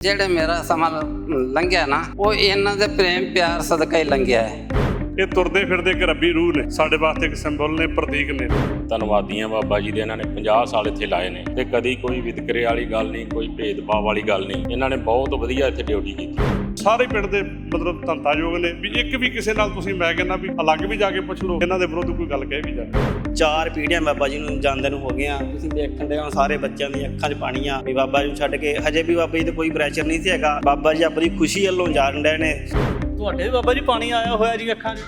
ਜਿਹੜੇ ਮੇਰਾ ਸਮਾਂ ਲੰਘਿਆ ਨਾ ਉਹ ਇਹਨਾਂ ਦੇ ਪ੍ਰੇਮ ਪਿਆਰ ਸਦਕਾ ਹੀ ਲੰਘਿਆ ਹੈ। ਇਹ ਤੁਰਦੇ ਫਿਰਦੇ ਇੱਕ ਰੱਬੀ ਰੂਹ ਨੇ, ਸਾਡੇ ਵਾਸਤੇ ਇੱਕ ਸਿੰਬਲ ਨੇ, ਪ੍ਰਤੀਕ ਨੇ। ਧੰਨਵਾਦੀ ਹਾਂ ਬਾਬਾ ਜੀ ਦੇ, ਇਹਨਾਂ ਨੇ 50 ਸਾਲ ਇੱਥੇ ਲਾਏ ਨੇ ਤੇ ਕਦੀ ਕੋਈ ਵਿਤਕਰੇ ਵਾਲੀ ਗੱਲ ਨਹੀਂ, ਕੋਈ ਭੇਦਭਾਵ ਵਾਲੀ ਗੱਲ ਨਹੀਂ। ਇਹਨਾਂ ਨੇ ਬਹੁਤ ਵਧੀਆ ਇੱਥੇ ਡਿਊਟੀ ਕੀਤੀ। ਸਾਰੇ ਪਿੰਡ ਦੇ ਮਤਲਬ ਧੰਨਤਾਯੋਗ ਨੇ ਵੀ ਇੱਕ ਵੀ ਕਿਸੇ ਨਾਲ ਤੁਸੀਂ ਮੈਂ ਕਹਿੰਦਾ ਵੀ ਅਲੱਗ ਵੀ ਜਾ ਕੇ ਪੁੱਛ ਲਓ, ਇਹਨਾਂ ਦੇ ਵਿਰੁੱਧ ਕੋਈ ਗੱਲ ਕਹਿ ਵੀ ਜਾਵੇ। 4 ਪੀੜ੍ਹੀਆਂ ਬਾਬਾ ਜੀ ਨੂੰ ਜਾਂਦੇ ਨੂੰ ਹੋ ਗਈਆਂ। ਤੁਸੀਂ ਦੇਖਣ ਦੇ ਹੋ ਸਾਰੇ ਬੱਚਿਆਂ ਦੀਆਂ ਅੱਖਾਂ 'ਚ ਪਾਣੀ ਆ ਵੀ ਬਾਬਾ ਜੀ ਨੂੰ ਛੱਡ ਕੇ ਹਜੇ ਵੀ ਬਾਬਾ ਜੀ ਤੇ ਕੋਈ ਪ੍ਰੈਸ਼ਰ ਨਹੀਂ ਸੀ ਹੈਗਾ। ਬਾਬਾ ਜੀ ਆਪਣੀ ਖੁਸ਼ੀ ਵੱਲੋਂ ਜਾਣ ਡਏ ਨੇ। ਤੁਹਾਡੇ ਵੀ ਬਾਬਾ ਜੀ ਪਾਣੀ ਆਇਆ ਹੋਇਆ ਜੀ ਅੱਖਾਂ 'ਚ।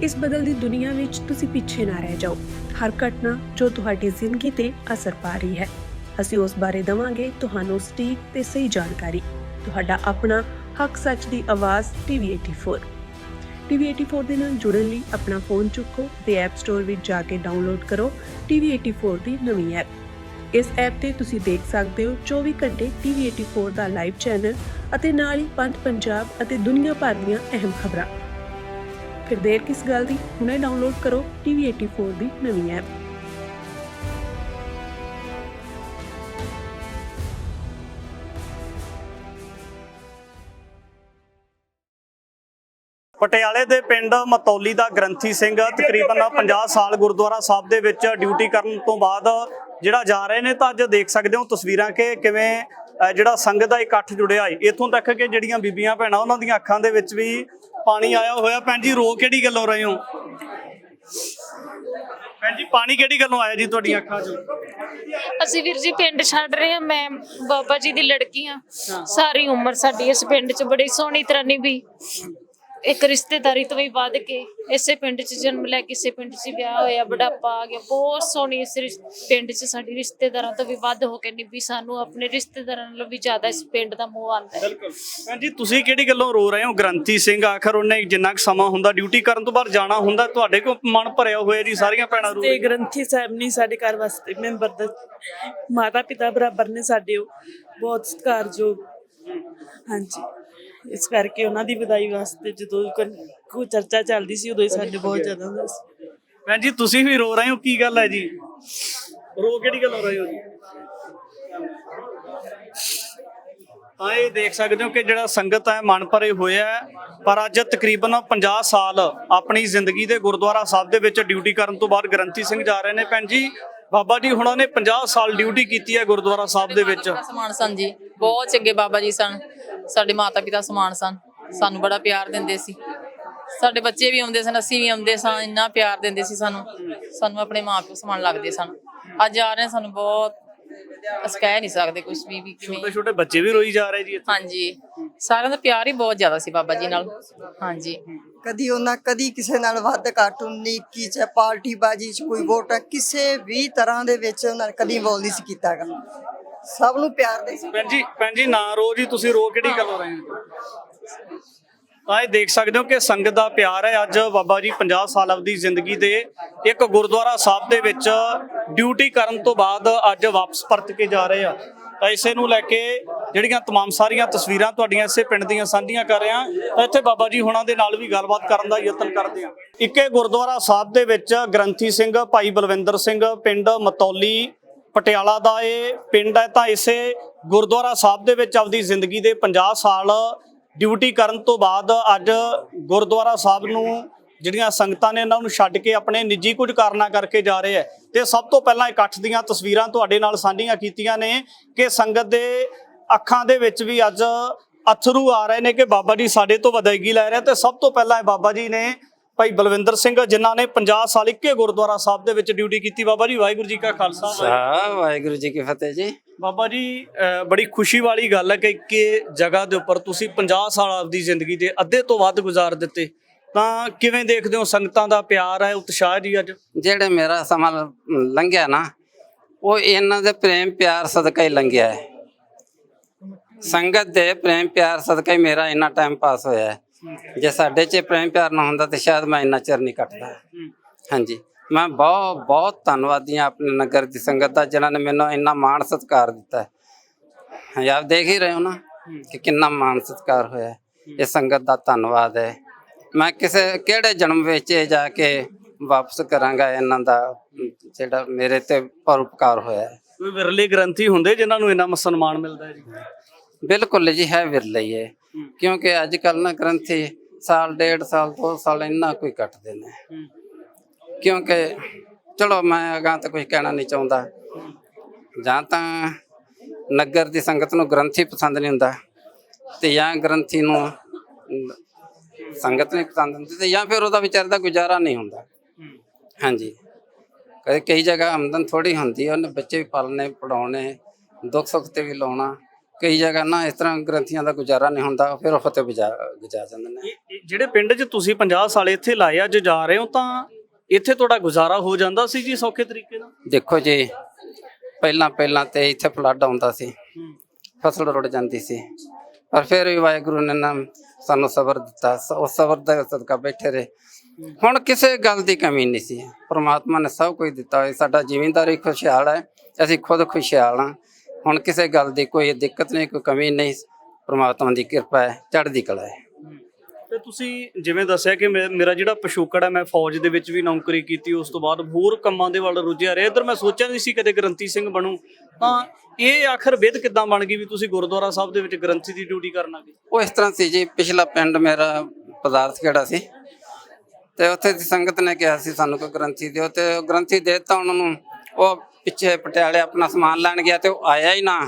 ਇਸ ਬਦਲਦੀ ਦੁਨੀਆ ਵਿੱਚ ਤੁਸੀਂ ਪਿੱਛੇ ਨਾ ਰਹਿ ਜਾਓ। ਹਰ ਘਟਨਾ ਜੋ ਤੁਹਾਡੀ ਜ਼ਿੰਦਗੀ ਤੇ ਅਸਰ ਪਾ ਰਹੀ ਹੈ, ਅਸੀਂ ਉਸ ਬਾਰੇ ਦਵਾਂਗੇ ਤੁਹਾਨੂੰ ਸਟੀਕ ਤੇ ਸਹੀ ਜਾਣਕਾਰੀ। ਤੁਹਾਡਾ ਆਪਣਾ ਹੱਕ ਸੱਚ ਦੀ ਆਵਾਜ਼ TV84। TV84 ਦੇ ਨਾਲ ਜੁੜਨ ਲਈ ਆਪਣਾ ਫੋਨ ਚੁੱਕੋ ਤੇ ਐਪ ਸਟੋਰ ਵਿੱਚ ਜਾ ਕੇ ਡਾਊਨਲੋਡ ਕਰੋ TV84 ਦੀ ਨਵੀਂ ਐਪ। ਇਸ ਐਪ ਤੇ ਤੁਸੀਂ ਦੇਖ ਸਕਦੇ ਹੋ 24 ਘੰਟੇ TV84 ਦਾ ਲਾਈਵ ਚੈਨਲ ਅਤੇ ਨਾਲ ਹੀ ਪੰਜ ਪੰਜਾਬ ਅਤੇ ਦੁਨੀਆ ਭਰ ਦੀਆਂ ਅਹਿਮ ਖਬਰਾਂ। ਫਿਰ ਦੇਰ ਕਿਸ ਗੱਲ ਦੀ, ਹੁਣੇ ਡਾਊਨਲੋਡ ਕਰੋ TV84 ਦੀ ਨਵੀਂ ਐਪ। ਪਟਿਆਲੇ ਦੇ ਪਿੰਡ ਮਤੌਲੀ ਦਾ ਗ੍ਰੰਥੀ ਸਿੰਘ ਤਕਰੀਬਨ 50 ਸਾਲ ਗੁਰਦੁਆਰਾ ਸਾਹਿਬ ਦੇ ਵਿੱਚ ਡਿਊਟੀ ਕਰਨ ਤੋਂ ਬਾਅਦ ਜਿਹੜਾ ਜਾ ਰਹੇ ਨੇ, ਤਾਂ ਅੱਜ ਦੇਖ ਸਕਦੇ ਹੋ ਤਸਵੀਰਾਂ ਕਿ ਕਿਵੇਂ ਜਿਹੜਾ ਸੰਗਤ ਦਾ ਇਕੱਠ ਜੁੜਿਆ ਹੈ। ਇੱਥੋਂ ਤੱਕ ਕਿ ਜਿਹੜੀਆਂ ਬੀਬੀਆਂ ਭੈਣਾਂ ਉਹਨਾਂ ਦੀਆਂ ਅੱਖਾਂ ਦੇ ਵਿੱਚ ਵੀ ਪਾਣੀ ਆਇਆ ਹੋਇਆ। ਭੈਣ ਜੀ ਰੋ ਕਿਹੜੀ ਗੱਲੋਂ ਰਹੇ ਹੋ? ਭੈਣ ਜੀ ਪਾਣੀ ਕਿਹੜੀ ਗੱਲੋਂ ਆਇਆ ਜੀ ਤੁਹਾਡੀਆਂ ਅੱਖਾਂ 'ਚ? ਅਸੀਂ ਵੀਰ ਜੀ ਪਿੰਡ ਛੱਡ ਰਹੇ ਹਾਂ। ਮੈਂ ਬਾਬਾ ਜੀ ਦੀ ਲੜਕੀ ਹਾਂ। ਸਾਰੀ ਉਮਰ ਸਾਡੀ ਇਸ ਪਿੰਡ 'ਚ ਬੜੀ ਸੋਹਣੀ ਤਰ੍ਹਾਂ ਨਿਭੀ। ਇੱਕ ਰਿਸ਼ਤੇਦਾਰੀ ਤੋਂ ਵੀ ਵੱਧ ਕੇ ਇਸੇ ਪਿੰਡ 'ਚ ਜਨਮ ਲੈ ਕੇ ਇਸੇ ਪਿੰਡ 'ਚ ਵਿਆਹ ਹੋਇਆ, ਬੁਢਾਪਾ ਆ ਗਿਆ। ਬਹੁਤ ਸੋਹਣੀ ਇਸ ਪਿੰਡ 'ਚ ਸਾਡੀ ਰਿਸ਼ਤੇਦਾਰਾਂ ਤੋਂ ਵੀ ਵੱਧ ਹੋ ਕੇ ਨਿਭੀ। ਸਾਨੂੰ ਆਪਣੇ ਰਿਸ਼ਤੇਦਾਰਾਂ ਨਾਲੋਂ ਵੀ ਜ਼ਿਆਦਾ ਇਸ ਪਿੰਡ ਦਾ ਮੋਹ ਆਉਂਦਾ ਹੈ। ਬਿਲਕੁਲ ਭੈਣ ਜੀ, ਤੁਸੀਂ ਕਿਹੜੀ ਗੱਲੋਂ ਰੋ ਰਹੇ ਹੋ? ਗ੍ਰੰਥੀ ਸਿੰਘ ਆਖਰ ਉਹਨੇ ਜਿੰਨਾ ਕੁ ਸਮਾਂ ਹੁੰਦਾ ਡਿਊਟੀ ਕਰਨ ਤੋਂ ਬਾਅਦ ਜਾਣਾ ਹੁੰਦਾ, ਤੁਹਾਡੇ ਕੋਲ ਮਨ ਭਰਿਆ ਹੋਇਆ ਜੀ ਸਾਰੀਆਂ ਭੈਣਾਂ ਤੇ ਗ੍ਰੰਥੀ ਸਾਹਿਬ ਨਹੀਂ ਸਾਡੇ ਘਰ ਵਾਸਤੇ ਮੈਂਬਰ ਦਾ ਮਾਤਾ ਪਿਤਾ ਬਰਾਬਰ ਨੇ ਸਾਡੇ, ਉਹ ਬਹੁਤ ਸਤਿਕਾਰਯੋਗ। ਹਾਂਜੀ, ਇਸ ਕਰਕੇ ਉਹਨਾਂ ਦੀ ਵਧਾਈ ਵਾਸਤੇ ਜਦੋਂ ਕੋਈ ਚਰਚਾ ਚੱਲਦੀ ਸੀ ਉਦੋਂ ਹੀ ਸਾਡੇ ਬਹੁਤ ਜ਼ਿਆਦਾ ਹੁੰਦਾ ਸੀ। ਭੈਣ ਜੀ ਤੁਸੀਂ ਵੀ ਰੋ ਰਹੇ ਹੋ, ਕੀ ਗੱਲ ਹੈ ਜੀ? ਰੋ ਕਿਹੜੀ ਗੱਲੋਂ ਰਹੇ ਹੋ ਜੀ? ਤਾਂ ਇਹ ਦੇਖ ਸਕਦੇ ਹੋ ਕਿ ਜਿਹੜਾ ਸੰਗਤ ਹੈ ਮਨ ਭਰੇ ਹੋਇਆ ਹੈ। ਪਰ ਅੱਜ ਤਕਰੀਬਨ 50 ਸਾਲ ਆਪਣੀ ਜ਼ਿੰਦਗੀ ਦੇ ਗੁਰਦੁਆਰਾ ਸਾਹਿਬ ਦੇ ਵਿੱਚ ਡਿਊਟੀ ਕਰਨ ਤੋਂ ਬਾਅਦ ਗ੍ਰੰਥੀ ਸਿੰਘ ਜਾ ਰਹੇ ਨੇ। ਭੈਣ ਜੀ, ਬਾਬਾ ਜੀ ਹੁਣਾਂ ਨੇ 50 ਸਾਲ ਡਿਊਟੀ ਕੀਤੀ ਹੈ ਗੁਰਦੁਆਰਾ ਸਾਹਿਬ ਦੇ ਵਿੱਚ। ਸਮਾਨ ਸਨ ਜੀ, ਬਹੁਤ ਚੰਗੇ ਬਾਬਾ ਜੀ ਸਨ। ਸਾਡੇ ਮਾਤਾ ਪਿਤਾ ਸਮਾਨ ਸਨ, ਸਾਨੂੰ ਬੜਾ ਪਿਆਰ ਦਿੰਦੇ ਸੀ। ਸਾਡੇ ਬੱਚੇ ਵੀ ਆਉਂਦੇ ਸਨ, ਅਸੀਂ ਵੀ ਆਉਂਦੇ ਸਾਂ, ਇੰਨਾ ਪਿਆਰ ਦਿੰਦੇ ਸੀ ਸਾਨੂੰ ਆਪਣੇ ਮਾਂ ਪਿਓ ਸਮਾਨ ਲੱਗਦੇ ਸਨ। ਅੱਜ ਆ ਰਹੇ ਸਾਨੂੰ ਬਹੁਤ, ਅਸੀਂ ਕਹਿ ਨਹੀਂ ਸਕਦੇ ਕੁਝ ਵੀ। ਛੋਟੇ ਛੋਟੇ ਬੱਚੇ ਵੀ ਰੋਈ ਜਾ ਰਹੇ ਜੀ। ਹਾਂਜੀ, ਸਾਰਿਆਂ ਦਾ ਪਿਆਰ ਹੀ ਬਹੁਤ ਜ਼ਿਆਦਾ ਸੀ ਬਾਬਾ ਜੀ ਨਾਲ। ਹਾਂਜੀ, ਕਦੀ ਕਿਸੇ ਨਾਲ ਵੱਧ ਘੱਟ ਨਹੀਂ ਕੀ, ਚਾਹੇ ਪਾਰਟੀ ਬਾਜੀ 'ਚ ਕੋਈ ਵੋਟ ਕਿਸੇ ਵੀ ਤਰ੍ਹਾਂ ਦੇ ਵਿੱਚ ਉਹਨਾਂ ਨੇ ਕਦੀ ਇਨਵੋਲਵ ਨਹੀਂ ਸੀ ਕੀਤਾ ਕਰਨਾ। ਸਭ ਨੂੰ ਪਿਆਰ ਦੇ ਸੀ। ਭੈਣ ਜੀ ਨਾ ਰੋ ਜੀ, ਤੁਸੀਂ ਰੋ ਕਿਹੜੀ ਗੱਲੋਂ ਰਹੇ ਹੋ? ਤਾਂ ਇਹ ਦੇਖ ਸਕਦੇ ਹੋ ਕਿ ਸੰਗਤ ਦਾ ਪਿਆਰ ਹੈ। ਅੱਜ ਬਾਬਾ ਜੀ 50 ਸਾਲ ਆਪਣੀ ਜ਼ਿੰਦਗੀ ਦੇ ਇੱਕ ਗੁਰਦੁਆਰਾ ਸਾਹਿਬ ਦੇ ਵਿੱਚ ਡਿਊਟੀ ਕਰਨ ਤੋਂ ਬਾਅਦ ਅੱਜ ਵਾਪਸ ਪਰਤ ਕੇ ਜਾ ਰਹੇ ਆ। ਤਾਂ ਇਸੇ ਨੂੰ ਲੈ ਕੇ ਜਿਹੜੀਆਂ ਤਮਾਮ ਸਾਰੀਆਂ ਤਸਵੀਰਾਂ ਤੁਹਾਡੀਆਂ ਇਸੇ ਪਿੰਡ ਦੀਆਂ ਸਾਂਝੀਆਂ ਕਰ ਰਹੇ ਹਾਂ। ਤਾਂ ਇੱਥੇ ਬਾਬਾ ਜੀ ਹੁਣਾਂ ਦੇ ਨਾਲ ਵੀ ਗੱਲਬਾਤ ਕਰਨ ਦਾ ਯਤਨ ਕਰਦੇ ਹਾਂ। ਇੱਕੇ ਗੁਰਦੁਆਰਾ ਸਾਹਿਬ ਦੇ ਵਿੱਚ ਗ੍ਰੰਥੀ ਸਿੰਘ ਭਾਈ ਬਲਵਿੰਦਰ ਸਿੰਘ, ਪਿੰਡ ਮਤੌਲੀ ਪਟਿਆਲਾ ਦਾ ਇਹ ਪਿੰਡ ਹੈ। ਤਾਂ ਇਸੇ ਗੁਰਦੁਆਰਾ ਸਾਹਿਬ ਦੇ ਵਿੱਚ ਆਪਣੀ ਜ਼ਿੰਦਗੀ ਦੇ 50 ਸਾਲ ਡਿਊਟੀ ਕਰਨ ਤੋਂ ਬਾਅਦ ਅੱਜ ਗੁਰਦੁਆਰਾ ਸਾਹਿਬ ਨੂੰ ਜਿਹੜੀਆਂ ਸੰਗਤਾਂ ਨੇ ਇਹਨਾਂ ਨੂੰ ਛੱਡ ਕੇ ਆਪਣੇ ਨਿੱਜੀ ਕੁਝ ਕਾਰਨਾਂ ਕਰਕੇ ਜਾ ਰਹੇ ਹੈ। ਤੇ ਸਭ ਤੋਂ ਪਹਿਲਾਂ ਇਕੱਠ ਦੀਆਂ ਤਸਵੀਰਾਂ ਤੁਹਾਡੇ ਨਾਲ ਸਾਂਝੀਆਂ ਕੀਤੀਆਂ ਨੇ ਕਿ ਸੰਗਤ ਦੇ ਅੱਖਾਂ ਦੇ ਵਿੱਚ ਵੀ ਅੱਜ ਅਥਰੂ ਆ ਰਹੇ ਨੇ ਕਿ ਬਾਬਾ ਜੀ ਸਾਡੇ ਤੋਂ ਵਿਦਾਇਗੀ ਲੈ ਰਹੇ। ਤੇ ਸਭ ਤੋਂ ਪਹਿਲਾਂ ਇਹ ਬਾਬਾ ਜੀ ਨੇ ਭਾਈ ਬਲਵਿੰਦਰ ਸਿੰਘ, ਜਿਨ੍ਹਾਂ ਨੇ 50 ਸਾਲ ਇੱਕੇ ਗੁਰਦੁਆਰਾ ਸਾਹਿਬ ਦੇ ਵਿੱਚ ਡਿਊਟੀ ਕੀਤੀ। ਬਾਬਾ ਜੀ ਵਾਹਿਗੁਰੂ ਜੀ ਕਾ ਖਾਲਸਾ, ਵਾਹਿਗੁਰੂ ਜੀ ਕੀ ਫਤਿਹ ਜੀ। ਬਾਬਾ ਜੀ ਬੜੀ ਖੁਸ਼ੀ ਵਾਲੀ ਗੱਲ ਹੈ ਕਿ ਇੱਕੇ ਜਗ੍ਹਾ ਦੇ ਉੱਪਰ ਤੁਸੀਂ 50 ਸਾਲ ਆਪਦੀ ਜ਼ਿੰਦਗੀ ਦੇ ਅੱਧੇ ਤੋਂ ਵੱਧ ਗੁਜ਼ਾਰ ਦਿੱਤੇ। ਤਾਂ ਕਿਵੇਂ ਦੇਖਦੇ ਹੋ? ਸੰਗਤਾਂ ਦਾ ਪਿਆਰ ਹੈ, ਉਤਸ਼ਾਹ ਜੀ ਅੱਜ ਜਿਹੜੇ ਮੇਰਾ ਸਮਾਂ ਲੰਘਿਆ ਨਾ ਉਹ ਇਹਨਾਂ ਦੇ ਪ੍ਰੇਮ ਪਿਆਰ ਸਦਕਾ ਹੀ ਲੰਘਿਆ ਹੈ। ਸੰਗਤ ਦੇ ਪ੍ਰੇਮ ਪਿਆਰ ਸਦਕਾ ਹੀ ਮੇਰਾ ਇੰਨਾ ਟਾਈਮ ਪਾਸ ਹੋਇਆ ਹੈ। ਜੇ ਸਾਡੇ 'ਚ ਪ੍ਰੇਮ ਪਿਆਰ ਨਾ ਹੁੰਦਾ ਤਾਂ ਸ਼ਾਇਦ ਮੈਂ ਇੰਨਾ ਚਿਰ ਨਹੀਂ ਕੱਟਦਾ। ਹਾਂਜੀ, ਮੈਂ ਬਹੁਤ ਧੰਨਵਾਦੀ ਹਾਂ ਆਪਣੇ ਨਗਰ ਦੀ ਸੰਗਤ ਦਾ, ਜਿਨ੍ਹਾਂ ਨੇ ਮੈਨੂੰ ਇੰਨਾ ਮਾਣ ਸਤਿਕਾਰ ਦਿੱਤਾ ਹੈ। ਆਪ ਦੇਖ ਹੀ ਰਹੇ ਹੋ ਨਾ ਕਿ ਕਿੰਨਾ ਮਾਣ ਸਤਿਕਾਰ ਹੋਇਆ। ਇਹ ਸੰਗਤ ਦਾ ਧੰਨਵਾਦ ਹੈ। ਮੈਂ ਕਿਹੜੇ ਜਨਮ ਵਿੱਚ ਜਾ ਕੇ ਵਾਪਸ ਕਰਾਂਗਾ ਇਹਨਾਂ ਦਾ ਜਿਹੜਾ ਮੇਰੇ ਤੇ ਪਰਉਪਕਾਰ ਹੋਇਆ ਹੈ। ਕੋਈ ਵਿਰਲੇ ਗ੍ਰੰਥੀ ਹੁੰਦੇ ਜਿਨ੍ਹਾਂ ਨੂੰ ਇੰਨਾ ਸਨਮਾਨ ਮਿਲਦਾ ਹੈ ਜੀ? ਬਿਲਕੁਲ ਜੀ, ਹੈ ਵਿਰਲੇ ਹੀ ਹੈ। ਕਿਉਂਕਿ ਅੱਜ ਕੱਲ ਨਾ ਗ੍ਰੰਥੀ ਸਾਲ, 1.5 ਸਾਲ, 2 ਸਾਲ ਇੰਨਾ ਕੋਈ ਕੱਟਦੇ ਨੇ। ਕਿਉਂਕਿ ਚਲੋ ਮੈਂ ਅਗਾਂਹ ਤਾਂ ਕੁਝ ਕਹਿਣਾ ਨਹੀਂ ਚਾਹੁੰਦਾ, ਜਾਂ ਤਾਂ ਨਗਰ ਦੀ ਸੰਗਤ ਨੂੰ ਗ੍ਰੰਥੀ ਪਸੰਦ ਨਹੀਂ ਹੁੰਦਾ, ਤੇ ਜਾਂ ਗ੍ਰੰਥੀ ਨੂੰ ਸੰਗਤ ਨਹੀਂ ਪਸੰਦ ਹੁੰਦੀ, ਤੇ ਜਾਂ ਫਿਰ ਉਹਦਾ ਵਿਚਾਰ ਦਾ ਗੁਜ਼ਾਰਾ ਨਹੀਂ ਹੁੰਦਾ। ਹਾਂਜੀ, ਕਈ ਜਗ੍ਹਾ ਆਮਦਨ ਥੋੜੀ ਹੁੰਦੀ ਹੈ, ਉਹਨੇ ਬੱਚੇ ਵੀ ਪਾਲਣੇ, ਪੜਾਉਣੇ, ਦੁੱਖ ਸੁੱਖ ਤੇ ਵੀ ਲਾਉਣਾ। ਕਈ ਜਗ੍ਹਾ ਨਾ ਇਸ ਤਰ੍ਹਾਂ ਗ੍ਰੰਥੀਆਂ ਦਾ ਗੁਜ਼ਾਰਾ ਨਹੀਂ ਹੁੰਦਾ, ਫਿਰ ਉਹ ਫਤਿਹ ਗੁਜਾ ਜਾਂਦੇ ਨੇ। ਇਹ ਜਿਹੜੇ ਪਿੰਡ 'ਚ ਤੁਸੀਂ 50 ਸਾਲ ਇੱਥੇ ਲਾਏ, ਅੱਜ ਜਾ ਰਹੇ ਹੋ, ਤਾਂ ਇੱਥੇ ਤੁਹਾਡਾ ਗੁਜ਼ਾਰਾ ਹੋ ਜਾਂਦਾ ਸੀ ਜੀ ਸੌਖੇ ਤਰੀਕੇ ਨਾਲ? ਦੇਖੋ ਜੀ, ਪਹਿਲਾਂ ਤੇ ਇੱਥੇ ਫਲੱਡ ਆਉਂਦਾ ਸੀ, ਫਸਲ ਰੁੜ ਜਾਂਦੀ ਸੀ, ਪਰ ਫਿਰ ਵੀ ਵਾਹਿਗੁਰੂ ਨੇ ਨਾ ਸਾਨੂੰ ਸਬਰ ਦਿੱਤਾ, ਉਸ ਸਬਰ ਦਾ ਸਦਕਾ ਬੈਠੇ ਰਹੇ। ਹੁਣ ਕਿਸੇ ਗੱਲ ਦੀ ਕਮੀ ਨਹੀਂ ਸੀ, ਪ੍ਰਮਾਤਮਾ ਨੇ ਸਭ ਕੁਝ ਦਿੱਤਾ ਹੋਇਆ। ਸਾਡਾ ਜ਼ਿਮੀਂਦਾਰੀ ਖੁਸ਼ਹਾਲ ਹੈ, ਅਸੀਂ ਖੁਦ ਖੁਸ਼ਹਾਲ ਹਾਂ। ਹੁਣ ਕਿਸੇ ਗੱਲ ਦੀ ਕੋਈ ਦਿੱਕਤ ਨਹੀਂ, ਕੋਈ ਕਮੀ ਨਹੀਂ, ਪ੍ਰਮਾਤਮਾ ਦੀ ਕਿਰਪਾ ਹੈ, ਚੜ੍ਹਦੀ ਕਲਾ ਹੈ। ਤੇ ਤੁਸੀਂ ਜਿਵੇਂ ਦੱਸਿਆ ਕਿ ਮੇਰਾ ਜਿਹੜਾ ਪਿਛੋਕੜ ਹੈ, ਮੈਂ ਫੌਜ ਦੇ ਵਿੱਚ ਵੀ ਨੌਕਰੀ ਕੀਤੀ, ਉਸ ਤੋਂ ਬਾਅਦ ਹੋਰ ਕੰਮਾਂ ਦੇ ਵੱਲ ਰੁੱਝਿਆ ਰਿਹਾ। ਇੱਧਰ ਮੈਂ ਸੋਚਿਆ ਨਹੀਂ ਸੀ ਕਦੇ ਗ੍ਰੰਥੀ ਸਿੰਘ ਬਣੂ, ਤਾਂ ਇਹ ਆਖਰ ਵਿਧ ਕਿੱਦਾਂ ਬਣ ਗਈ ਵੀ ਤੁਸੀਂ ਗੁਰਦੁਆਰਾ ਸਾਹਿਬ ਦੇ ਵਿੱਚ ਗ੍ਰੰਥੀ ਦੀ ਡਿਊਟੀ ਕਰਨ ਲੱਗੇ? ਉਹ ਇਸ ਤਰ੍ਹਾਂ ਸੀ ਜੀ, ਪਿਛਲਾ ਪਿੰਡ ਮੇਰਾ ਪਦਾਰਥ ਖੇੜਾ ਸੀ, ਤੇ ਉੱਥੇ ਦੀ ਸੰਗਤ ਨੇ ਕਿਹਾ ਸੀ ਸਾਨੂੰ ਕੋਈ ਗ੍ਰੰਥੀ ਦਿਓ, ਤੇ ਗ੍ਰੰਥੀ ਦੇ ਦਿੱਤਾ ਉਹਨਾਂ ਨੂੰ। ਉਹ ਪਿੱਛੇ ਪਟਿਆਲੇ ਆਪਣਾ ਸਮਾਨ ਲੈਣ ਗਿਆ ਤੇ ਉਹ ਆਇਆ ਹੀ ਨਾ।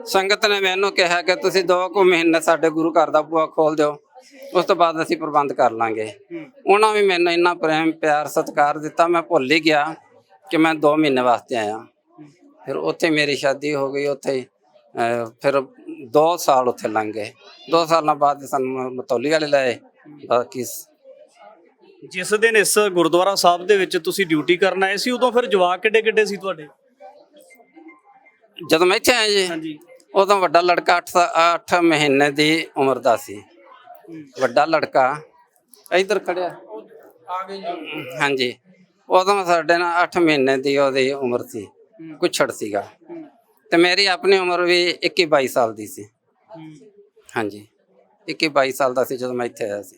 ਸੰਗਤ ਨੇ ਮੈਨੂੰ ਕਿਹਾ ਕਿ ਤੁਸੀਂ 2 ਕੁ ਮਹੀਨੇ ਸਾਡੇ ਗੁਰੂ ਘਰ ਦਾ ਬੂਹਾ ਖੋਲ ਦਿਓ, ਉਸ ਤੋਂ ਬਾਅਦ ਅਸੀਂ ਪ੍ਰਬੰਧ ਕਰ ਲਾਂਗੇ। ਉਹਨਾਂ ਵੀ ਮੈਨੂੰ ਇੰਨਾ ਪ੍ਰੇਮ ਪਿਆਰ ਸਤਿਕਾਰ ਦਿੱਤਾ, ਮੈਂ ਭੁੱਲ ਹੀ ਗਿਆ ਕਿ ਮੈਂ 2 ਮਹੀਨੇ ਵਾਸਤੇ ਆਇਆ। ਫਿਰ ਉੱਥੇ ਮੇਰੀ ਸ਼ਾਦੀ ਹੋ ਗਈ, ਉੱਥੇ ਫਿਰ 2 ਸਾਲ ਉੱਥੇ ਲੰਘ ਗਏ। 2 ਸਾਲਾਂ ਬਾਅਦ ਸਾਨੂੰ ਮਤੌਲੀ ਵਾਲੇ ਲਏ। ਬਾਕੀ ਜਿਸ ਦਿਨ ਇਸ ਗੁਰਦੁਆਰਾ ਸਾਹਿਬ ਦੇ ਵਿੱਚ ਤੁਸੀਂ ਡਿਊਟੀ ਕਰਨ ਆਏ ਸੀ, ਉਦੋਂ ਫਿਰ ਜਵਾਕ ਕਿੱਡੇ ਕਿੱਡੇ ਸੀ ਤੁਹਾਡੇ? ਜਦੋਂ ਮੈਂ ਇੱਥੇ ਆਇਆ ਜੀ, ਉਦੋਂ ਵੱਡਾ ਲੜਕਾ 8 ਮਹੀਨੇ ਦੀ ਉਮਰ ਦਾ ਸੀ। ਵੱਡਾ ਲੜਕਾ ਇੱਧਰ ਖੜਿਆ, ਹਾਂਜੀ, ਉਦੋਂ ਸਾਡੇ ਨਾਲ 8 ਮਹੀਨੇ ਦੀ ਉਹਦੀ ਉਮਰ ਸੀ, ਕੁਛੜ ਸੀਗਾ। ਤੇ ਮੇਰੀ ਆਪਣੀ ਉਮਰ ਵੀ 21-22 ਸਾਲ ਦੀ ਸੀ। ਹਾਂਜੀ, 21-22 ਸਾਲ ਦਾ ਸੀ ਜਦੋਂ ਮੈਂ ਇੱਥੇ ਆਇਆ ਸੀ।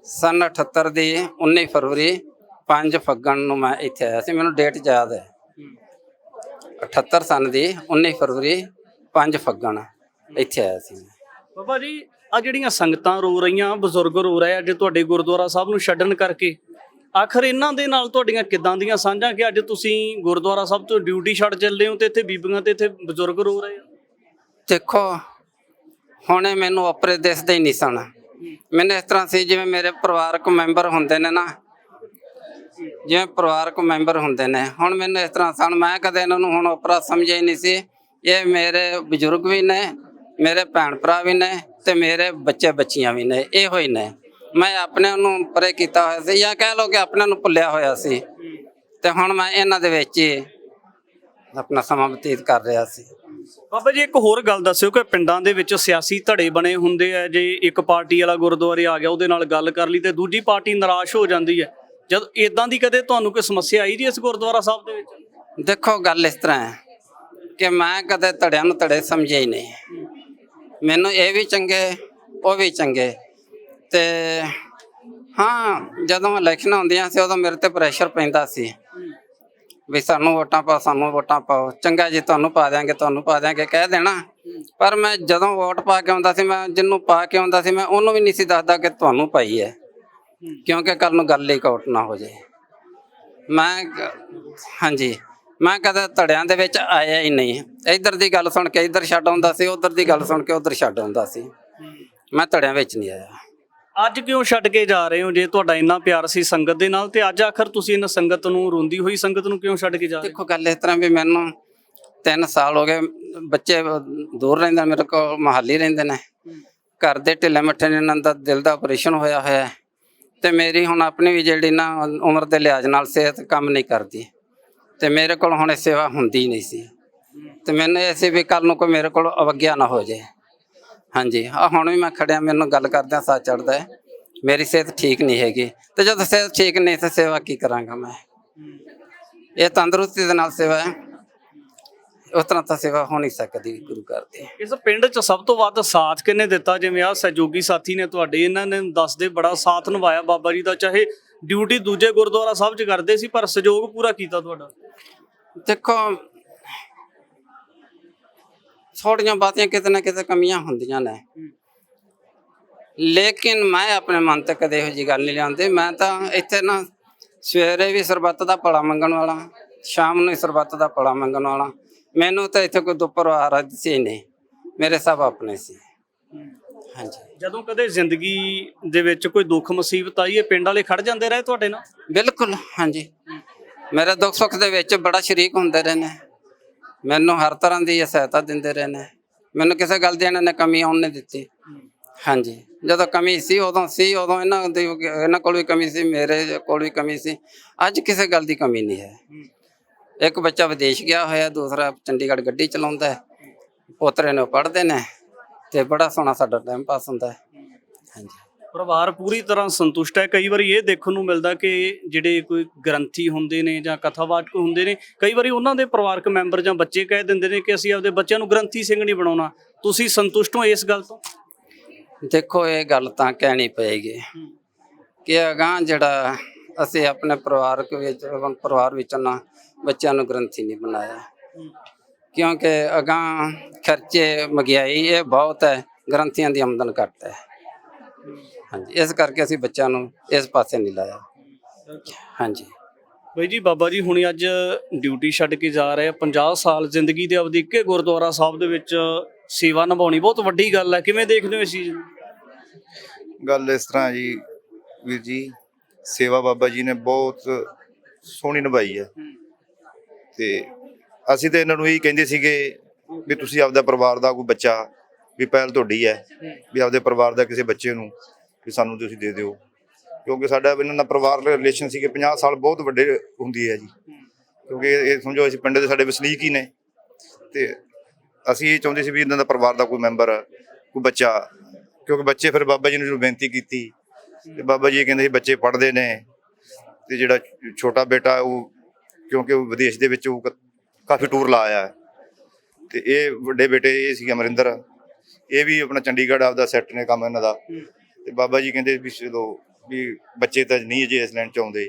ਸਨ 78 ਦੀ 19 ਫਰਵਰੀ 5 ਫੱਗਣ ਨੂੰ ਮੈਂ ਇੱਥੇ ਆਇਆ ਸੀ, ਮੈਨੂੰ ਡੇਟ ਯਾਦ ਹੈ। 78 ਸਨ ਦੀ 19 ਫਰਵਰੀ 5 ਫੱਗਣ ਇੱਥੇ ਆਇਆ ਸੀ। ਬਾਬਾ ਜੀ, ਆ ਜਿਹੜੀਆਂ ਸੰਗਤਾਂ ਰੋ ਰਹੀਆਂ, ਬਜ਼ੁਰਗ ਰੋ ਰਹੇ ਅੱਜ ਤੁਹਾਡੇ ਗੁਰਦੁਆਰਾ ਸਾਹਿਬ ਨੂੰ ਛੱਡਣ ਕਰਕੇ, ਆਖਰ ਇਹਨਾਂ ਦੇ ਨਾਲ ਤੁਹਾਡੀਆਂ ਕਿੱਦਾਂ ਦੀਆਂ ਸਾਂਝਾਂ ਕਿ ਅੱਜ ਤੁਸੀਂ ਗੁਰਦੁਆਰਾ ਸਾਹਿਬ ਤੋਂ ਡਿਊਟੀ ਛੱਡ ਚੱਲੇ ਹੋ ਤੇ ਇੱਥੇ ਬੀਬੀਆਂ ਤੇ ਇੱਥੇ ਬਜ਼ੁਰਗ ਰੋ ਰਹੇ ਆ? ਦੇਖੋ, ਹੁਣੇ ਮੈਨੂੰ ਆਪਰੇ ਦਿਸਦੇ ਹੀ ਨਹੀਂ ਸਨ। ਮੈਨੂੰ ਇਸ ਤਰ੍ਹਾਂ ਸੀ ਜਿਵੇਂ ਮੇਰੇ ਪਰਿਵਾਰਕ ਮੈਂਬਰ ਹੁੰਦੇ ਨੇ ਨਾ, ਜਿਵੇਂ ਪਰਿਵਾਰਕ ਮੈਂਬਰ ਹੁੰਦੇ ਨੇ। ਹੁਣ ਮੈਨੂੰ ਇਸ ਤਰ੍ਹਾਂ ਸਨ, ਮੈਂ ਕਦੇ ਇਹਨਾਂ ਨੂੰ ਹੁਣ ਆਪਰਾ ਸਮਝਿਆ ਹੀ ਨਹੀਂ ਸੀ। ਇਹ ਮੇਰੇ ਬਜ਼ੁਰਗ ਵੀ ਨੇ, ਮੇਰੇ ਭੈਣ ਭਰਾ ਵੀ ਨੇ, ਤੇ ਮੇਰੇ ਬੱਚੇ ਬੱਚੀਆਂ ਵੀ ਨੇ, ਇਹੋ ਹੀ ਨੇ। ਮੈਂ ਆਪਣੇ ਨੂੰ ਪਰੇ ਕੀਤਾ ਹੋਇਆ ਸੀ, ਜਾਂ ਕਹਿ ਲਓ ਕਿ ਆਪਣੇ ਨੂੰ ਭੁੱਲਿਆ ਹੋਇਆ ਸੀ, ਤੇ ਹੁਣ ਮੈਂ ਇਹਨਾਂ ਦੇ ਵਿੱਚ ਹੀ ਆਪਣਾ ਸਮਾਂ ਬਤੀਤ ਕਰ ਰਿਹਾ ਸੀ। ਬਾਬਾ ਜੀ, ਇੱਕ ਹੋਰ ਗੱਲ ਦੱਸਿਓ ਕਿ ਪਿੰਡਾਂ ਦੇ ਵਿੱਚ ਸਿਆਸੀ ਧੜੇ ਬਣੇ ਹੁੰਦੇ ਆ, ਜੇ ਇੱਕ ਪਾਰਟੀ ਵਾਲਾ ਗੁਰਦੁਆਰੇ ਆ ਗਿਆ, ਉਹਦੇ ਨਾਲ ਗੱਲ ਕਰ ਲਈ ਤੇ ਦੂਜੀ ਪਾਰਟੀ ਨਿਰਾਸ਼ ਹੋ ਜਾਂਦੀ ਹੈ। ਜਦ ਇਦਾਂ ਦੀ ਕਦੇ ਤੁਹਾਨੂੰ ਕੋਈ ਸਮੱਸਿਆ ਆਈ ਜੀ ਇਸ ਗੁਰਦੁਆਰਾ ਸਾਹਿਬ ਦੇ ਵਿੱਚ? ਦੇਖੋ, ਗੱਲ ਇਸ ਤਰ੍ਹਾਂ ਹੈ ਕਿ ਮੈਂ ਕਦੇ ਧੜਿਆਂ ਨੂੰ ਧੜੇ ਸਮਝਿਆ ਹੀ ਨਹੀਂ। ਮੈਨੂੰ ਇਹ ਵੀ ਚੰਗੇ, ਉਹ ਵੀ ਚੰਗੇ। ਤੇ ਹਾਂ, ਜਦੋਂ ਇਲੈਕਸ਼ਨਾਂ ਹੁੰਦੀਆਂ ਸੀ ਉਦੋਂ ਮੇਰੇ ਤੇ ਪ੍ਰੈਸ਼ਰ ਪੈਂਦਾ ਸੀ ਵੀ ਸਾਨੂੰ ਵੋਟਾਂ ਪਾਓ, ਸਾਨੂੰ ਵੋਟਾਂ ਪਾਓ, ਚੰਗਾ ਜੀ ਤੁਹਾਨੂੰ ਪਾ ਦਿਆਂਗੇ, ਤੁਹਾਨੂੰ ਪਾ ਦਿਆਂਗੇ ਕਹਿ ਦੇਣਾ। ਪਰ ਮੈਂ ਜਦੋਂ ਵੋਟ ਪਾ ਕੇ ਆਉਂਦਾ ਸੀ, ਮੈਂ ਜਿਹਨੂੰ ਪਾ ਕੇ ਆਉਂਦਾ ਸੀ, ਮੈਂ ਉਹਨੂੰ ਵੀ ਨਹੀਂ ਸੀ ਦੱਸਦਾ ਕਿ ਤੁਹਾਨੂੰ ਪਾਈ ਹੈ, ਕਿਉਂਕਿ ਕੱਲ ਨੂੰ ਗੱਲ ਹੀ ਕਾਊਟ ਨਾ ਹੋ ਜਾਏ। ਹਾਂਜੀ, ਮੈਂ ਕਦੇ ਧੜਿਆਂ ਦੇ ਵਿੱਚ ਆਇਆ ਹੀ ਨਹੀਂ। ਇੱਧਰ ਦੀ ਗੱਲ ਸੁਣ ਕੇ ਇੱਧਰ ਛੱਡ ਆਉਂਦਾ ਸੀ, ਉੱਧਰ ਦੀ ਗੱਲ ਸੁਣ ਕੇ ਉੱਧਰ ਛੱਡ ਆਉਂਦਾ ਸੀ। ਮੈਂ ਧੜਿਆਂ ਵਿੱਚ ਨਹੀਂ ਆਇਆ। ਅੱਜ ਕਿਉਂ ਛੱਡ ਕੇ ਜਾ ਰਹੇ ਹੋ? ਜੇ ਤੁਹਾਡਾ ਇੰਨਾ ਪਿਆਰ ਸੀ ਸੰਗਤ ਦੇ ਨਾਲ, ਤੇ ਅੱਜ ਆਖਰ ਤੁਸੀਂ ਇਹਨਾਂ ਸੰਗਤ ਨੂੰ, ਰੋਂਦੀ ਹੋਈ ਸੰਗਤ ਨੂੰ ਕਿਉਂ ਛੱਡ ਕੇ ਜਾ ਰਹੇ ਹੋ? ਦੇਖੋ, ਗੱਲ ਇਸ ਤਰ੍ਹਾਂ ਵੀ ਮੈਨੂੰ 3 ਸਾਲ ਹੋ ਗਏ, ਬੱਚੇ ਦੂਰ ਰਹਿੰਦੇ ਮੇਰੇ ਕੋਲ, ਮਹਾਲੀ ਰਹਿੰਦੇ ਨੇ, ਘਰ ਦੇ ਢਿੱਲੇ ਮੱਠੇ ਨੇ, ਇਹਨਾਂ ਦਾ ਦਿਲ ਦਾ ਆਪਰੇਸ਼ਨ ਹੋਇਆ ਹੈ, ਤੇ ਮੇਰੀ ਹੁਣ ਆਪਣੀ ਵੀ ਜਿਹੜੀ ਨਾ ਉਮਰ ਦੇ ਲਿਹਾਜ਼ ਨਾਲ ਸਿਹਤ ਕੰਮ ਨਹੀਂ ਕਰਦੀ, ਤੇ ਮੇਰੇ ਕੋਲ ਹੁਣ ਇਹ ਸੇਵਾ ਹੁੰਦੀ ਨਹੀਂ ਸੀ। ਤੇ ਮੈਨੂੰ ਇਹ ਸੀ ਵੀ ਕੱਲ ਨੂੰ ਕੋਈ ਮੇਰੇ ਕੋਲ ਅਵੱਗਿਆ ਨਾ ਹੋ ਜਾਏ। ਹਾਂਜੀ, ਆ ਹੁਣ ਵੀ ਮੈਂ ਖੜਿਆ, ਮੈਨੂੰ ਗੱਲ ਕਰਦਿਆਂ ਸਾਹ ਚੜ੍ਹਦਾ ਹੈ। ਮੇਰੀ ਸਿਹਤ ਠੀਕ ਨਹੀਂ ਹੈਗੀ, ਤੇ ਜਦੋਂ ਸਿਹਤ ਠੀਕ ਨਹੀਂ ਤਾਂ ਸੇਵਾ ਕੀ ਕਰਾਂਗਾ ਮੈਂ? ਇਹ ਤੰਦਰੁਸਤੀ ਦੇ ਨਾਲ ਸੇਵਾ ਹੈ, ਉਸ ਤਰ੍ਹਾਂ ਤਾਂ ਸੇਵਾ ਹੋ ਨਹੀਂ ਸਕਦੀ ਗੁਰੂ ਘਰ ਦੀ। ਇਸ ਪਿੰਡ 'ਚ ਸਭ ਤੋਂ ਵੱਧ ਸਾਥ ਕਿਹਨੇ ਦਿੱਤਾ? ਜਿਵੇਂ ਆਹ ਸਹਿਯੋਗੀ ਸਾਥੀ ਨੇ ਤੁਹਾਡੇ, ਇਹਨਾਂ ਨੇ ਦੱਸਦੇ ਬੜਾ ਸਾਥ ਨਿਭਾਇਆ ਬਾਬਾ ਜੀ ਦਾ, ਚਾਹੇ ਡਿਊਟੀ ਦੂਜੇ ਗੁਰਦੁਆਰਾ ਸਾਹਿਬ 'ਚ ਕਰਦੇ ਸੀ ਪਰ ਸਹਿਯੋਗ ਪੂਰਾ ਕੀਤਾ ਤੁਹਾਡਾ। ਦੇਖੋ, ਥੋੜੀਆਂ ਬਾਤੀਆਂ ਕਿਤੇ ਨਾ ਕਿਤੇ ਕਮੀਆਂ ਹੁੰਦੀਆਂ ਨੇ, ਲੇਕਿਨ ਮੈਂ ਆਪਣੇ ਮਨ ਤੇ ਕਦੇ ਇਹੋ ਜਿਹੀ ਗੱਲ ਨਹੀਂ ਲਿਆਉਂਦੀ। ਮੈਂ ਤਾਂ ਇੱਥੇ ਨਾ ਸਵੇਰੇ ਵੀ ਸਰਬੱਤ ਦਾ ਭਲਾ ਮੰਗਣ ਵਾਲਾ, ਸ਼ਾਮ ਨੂੰ ਵੀ ਸਰਬੱਤ ਦਾ ਭਲਾ ਮੰਗਣ ਵਾਲਾ। ਮੈਨੂੰ ਤਾਂ ਇੱਥੇ ਕੋਈ ਦੁਪਹਿਰ ਸੀ ਨਹੀਂ, ਮੇਰੇ ਸਭ ਆਪਣੇ ਸੀ। ਹਾਂਜੀ, ਜਦੋਂ ਕਦੇ ਜ਼ਿੰਦਗੀ ਦੇ ਵਿੱਚ ਕੋਈ ਦੁੱਖ ਮੁਸੀਬਤ ਆਈ, ਇਹ ਪਿੰਡ ਵਾਲੇ ਖੜ ਜਾਂਦੇ ਰਹੇ ਤੁਹਾਡੇ ਨਾਲ? ਬਿਲਕੁਲ ਹਾਂਜੀ, ਮੇਰੇ ਦੁੱਖ ਸੁੱਖ ਦੇ ਵਿੱਚ ਬੜਾ ਸ਼ਰੀਕ ਹੁੰਦੇ ਰਹੇ ਨੇ, ਮੈਨੂੰ ਹਰ ਤਰ੍ਹਾਂ ਦੀ ਸਹਾਇਤਾ ਦਿੰਦੇ ਰਹੇ ਨੇ। ਮੈਨੂੰ ਕਿਸੇ ਗੱਲ ਦੀ ਇਹਨਾਂ ਨੇ ਕਮੀ ਆਉਣ ਨਹੀਂ ਦਿੱਤੀ। ਹਾਂਜੀ, ਜਦੋਂ ਕਮੀ ਸੀ ਉਦੋਂ ਇਹਨਾਂ ਕੋਲ ਵੀ ਕਮੀ ਸੀ, ਮੇਰੇ ਕੋਲ ਵੀ ਕਮੀ ਸੀ। ਅੱਜ ਕਿਸੇ ਗੱਲ ਦੀ ਕਮੀ ਨਹੀਂ ਹੈ। ਇੱਕ ਬੱਚਾ ਵਿਦੇਸ਼ ਗਿਆ ਹੋਇਆ, ਦੂਸਰਾ ਚੰਡੀਗੜ੍ਹ ਗੱਡੀ ਚਲਾਉਂਦਾ ਹੈ, ਪੋਤਰੇ ਨੇ ਪੜ੍ਹਦੇ ਨੇ, ਤੇ ਬੜਾ ਸੋਹਣਾ ਸਾਡਾ ਟਾਈਮ ਪਾਸ ਹੁੰਦਾ ਹੈ। ਹਾਂਜੀ, ਪਰਿਵਾਰ ਪੂਰੀ ਤਰ੍ਹਾਂ ਸੰਤੁਸ਼ਟ ਹੈ। ਕਈ ਵਾਰੀ ਇਹ ਦੇਖਣ ਨੂੰ ਮਿਲਦਾ ਕਿ ਜਿਹੜੇ ਕੋਈ ਗ੍ਰੰਥੀ ਹੁੰਦੇ ਨੇ ਜਾਂ ਕਥਾਵਾਚਕ ਹੁੰਦੇ ਨੇ, ਕਈ ਵਾਰੀ ਉਹਨਾਂ ਦੇ ਪਰਿਵਾਰਕ ਮੈਂਬਰ ਜਾਂ ਬੱਚੇ ਕਹਿ ਦਿੰਦੇ ਨੇ ਕਿ ਅਸੀਂ ਆਪਦੇ ਬੱਚਿਆਂ ਨੂੰ ਗ੍ਰੰਥੀ ਸਿੰਘ ਨਹੀਂ ਬਣਾਉਣਾ। ਤੁਸੀਂ ਸੰਤੁਸ਼ਟ ਹੋ ਇਸ ਗੱਲ ਤੋਂ? ਦੇਖੋ, ਇਹ ਗੱਲ ਤਾਂ ਕਹਿਣੀ ਪਏਗੀ ਕਿ ਅਗਾਂਹ ਜਿਹੜਾ ਅਸੀਂ ਆਪਣੇ ਪਰਿਵਾਰ ਵਿੱਚ ਨਾ ਬੱਚਿਆਂ ਨੂੰ ਗ੍ਰੰਥੀ ਨਹੀਂ ਬਣਾਇਆ, ਕਿਉਂਕਿ ਅਗਾਂਹ ਖਰਚੇ ਮਹਿੰਗਾਈ ਇਹ ਬਹੁਤ ਹੈ, ਗ੍ਰੰਥੀਆਂ ਦੀ ਆਮਦਨ ਘੱਟ ਹੈ। ਹਾਂਜੀ, ਇਸ ਕਰਕੇ ਅਸੀਂ ਬੱਚਿਆਂ ਨੂੰ ਇਸ ਪਾਸੇ ਨਹੀਂ ਲਾਇਆ। ਹਾਂਜੀ ਬਾਈ ਜੀ, ਬਾਬਾ ਜੀ ਹੁਣੀ ਅੱਜ ਡਿਊਟੀ ਛੱਡ ਕੇ ਜਾ ਰਹੇ ਆ। 50 ਸਾਲ ਜ਼ਿੰਦਗੀ ਦੇ ਅਵਧੀ ਇੱਕੇ ਗੁਰਦੁਆਰਾ ਸਾਹਿਬ ਦੇ ਵਿੱਚ ਸੇਵਾ ਨਿਭਾਉਣੀ ਬਹੁਤ ਵੱਡੀ ਗੱਲ ਹੈ। ਕਿਵੇਂ ਦੇਖਦੇ ਹੋ ਇਸ ਚੀਜ਼ ਨੂੰ? ਗੱਲ ਇਸ ਤਰ੍ਹਾਂ ਜੀ ਵੀਰ ਜੀ, ਸੇਵਾ ਬਾਬਾ ਜੀ ਨੇ ਬਹੁਤ ਸੋਹਣੀ ਨਿਭਾਈ ਹੈ, ਤੇ ਅਸੀਂ ਤਾਂ ਇਹਨਾਂ ਨੂੰ ਇਹੀ ਕਹਿੰਦੇ ਸੀਗੇ ਵੀ ਤੁਸੀਂ ਆਪਦਾ ਪਰਿਵਾਰ ਦਾ ਕੋਈ ਬੱਚਾ ਵੀ ਪਹਿਲ ਤੁਹਾਡੀ ਹੈ, ਵੀ ਆਪਦੇ ਪਰਿਵਾਰ ਦਾ ਕਿਸੇ ਬੱਚੇ ਨੂੰ ਵੀ ਸਾਨੂੰ ਤੁਸੀਂ ਦੇ ਦਿਓ, ਕਿਉਂਕਿ ਸਾਡਾ ਇਹਨਾਂ ਦਾ ਪਰਿਵਾਰ ਰਿਲੇਸ਼ਨ ਸੀਗੇ 50 ਸਾਲ ਬਹੁਤ ਵੱਡੇ ਹੁੰਦੀ ਹੈ ਜੀ। ਕਿਉਂਕਿ ਇਹ ਸਮਝੋ ਅਸੀਂ ਪਿੰਡ ਦੇ ਸਾਡੇ ਵਸਨੀਕ ਹੀ ਨੇ, ਤੇ ਅਸੀਂ ਇਹ ਚਾਹੁੰਦੇ ਸੀ ਵੀ ਇਹਨਾਂ ਦਾ ਪਰਿਵਾਰ ਦਾ ਕੋਈ ਮੈਂਬਰ, ਕੋਈ ਬੱਚਾ, ਕਿਉਂਕਿ ਬੱਚੇ ਫਿਰ ਬਾਬਾ ਜੀ ਨੂੰ ਜਦੋਂ ਬੇਨਤੀ ਕੀਤੀ ਤੇ ਬਾਬਾ ਜੀ ਕਹਿੰਦੇ ਸੀ ਬੱਚੇ ਪੜ੍ਹਦੇ ਨੇ, ਤੇ ਜਿਹੜਾ ਛੋਟਾ ਬੇਟਾ ਉਹ ਕਿਉਂਕਿ ਉਹ ਵਿਦੇਸ਼ ਦੇ ਵਿੱਚ ਉਹ ਕਾਫੀ ਟੂਰ ਲਾ ਆਇਆ, ਤੇ ਇਹ ਵੱਡੇ ਬੇਟੇ ਇਹ ਸੀ ਅਮਰਿੰਦਰ, ਇਹ ਵੀ ਆਪਣਾ ਚੰਡੀਗੜ੍ਹ ਆਪਦਾ ਸੈੱਟ ਨੇ ਕੰਮ ਇਹਨਾਂ ਦਾ। ਤੇ ਬਾਬਾ ਜੀ ਕਹਿੰਦੇ ਵੀ ਚਲੋ ਵੀ ਬੱਚੇ ਤਾਂ ਨਹੀਂ ਅਜੇ ਇਸ ਲਾਈਨ 'ਚ ਆਉਂਦੇ,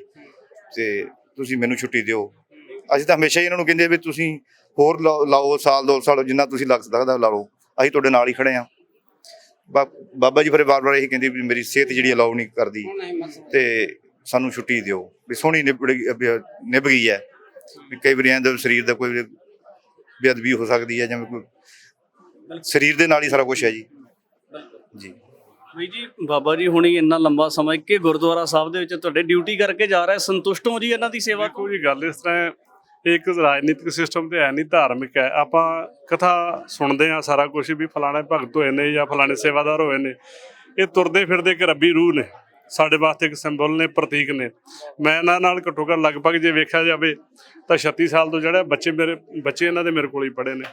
ਤੇ ਤੁਸੀਂ ਮੈਨੂੰ ਛੁੱਟੀ ਦਿਓ। ਅਸੀਂ ਤਾਂ ਹਮੇਸ਼ਾ ਹੀ ਇਹਨਾਂ ਨੂੰ ਕਹਿੰਦੇ ਵੀ ਤੁਸੀਂ ਹੋਰ ਲਾਓ, ਸਾਲ 2 ਸਾਲ ਜਿੰਨਾ ਤੁਸੀਂ ਲੱਗ ਸਕਦਾ ਲਾ ਲਓ, ਅਸੀਂ ਤੁਹਾਡੇ ਨਾਲ ਹੀ ਖੜੇ ਹਾਂ। ਬਾਬਾ ਜੀ ਫਿਰ ਵਾਰ-ਵਾਰ ਇਹੀ ਕਹਿੰਦੇ ਵੀ ਮੇਰੀ ਸਿਹਤ ਜਿਹੜੀ ਅਲਾਉ ਨਹੀਂ ਕਰਦੀ, ਤੇ ਸਾਨੂੰ ਛੁੱਟੀ ਦਿਓ, ਵੀ ਸੋਹਣੀ ਨਿਭ ਗਈ ਹੈ। ਵੀ ਕਈ ਵਾਰੀ ਇਹਦੇ ਸਰੀਰ ਦਾ ਕੋਈ ਬੇਅਦਬੀ ਹੋ ਸਕਦੀ ਹੈ, ਜਿਵੇਂ ਕੋਈ ਸਰੀਰ ਦੇ ਨਾਲ ਹੀ ਸਾਰਾ ਕੁਛ ਹੈ ਜੀ। ਜੀ ਬਾਈ ਜੀ, ਬਾਬਾ ਜੀ ਹੁਣੀ ਇੰਨਾ ਲੰਬਾ ਸਮਾਂ ਇੱਕੇ ਗੁਰਦੁਆਰਾ ਸਾਹਿਬ ਦੇ ਵਿੱਚ ਤੁਹਾਡੇ ਡਿਊਟੀ ਕਰਕੇ ਜਾ ਰਹੇ, ਸੰਤੁਸ਼ਟ ਹੋ ਜੀ ਇਹਨਾਂ ਦੀ ਸੇਵਾ ਤੋਂ? ਕੋਈ ਗੱਲ ਇਸ ਤਰ੍ਹਾਂ, ਇੱਕ ਰਾਜਨੀਤਿਕ ਸਿਸਟਮ ਤੇ ਹੈ ਨਹੀਂ, ਧਾਰਮਿਕ ਹੈ। ਆਪਾਂ ਕਥਾ ਸੁਣਦੇ ਹਾਂ ਸਾਰਾ ਕੁਛ ਵੀ ਫਲਾਣੇ ਭਗਤ ਹੋਏ ਨੇ ਜਾਂ ਫਲਾਣੇ ਸੇਵਾਦਾਰ ਹੋਏ ਨੇ, ਇਹ ਤੁਰਦੇ ਫਿਰਦੇ ਇੱਕ ਰੱਬੀ ਰੂਹ ਨੇ, ਸਾਡੇ ਵਾਸਤੇ ਇੱਕ ਸਿੰਬਲ ਨੇ, ਪ੍ਰਤੀਕ ਨੇ। ਮੈਂ ਇਹਨਾਂ ਨਾਲ ਘੱਟੋ ਘੱਟ ਲਗਭਗ ਜੇ ਵੇਖਿਆ ਜਾਵੇ ਤਾਂ 36 ਸਾਲ ਤੋਂ ਜਿਹੜਾ ਬੱਚੇ ਇਹਨਾਂ ਦੇ ਮੇਰੇ ਕੋਲ ਹੀ ਪੜ੍ਹੇ ਨੇ।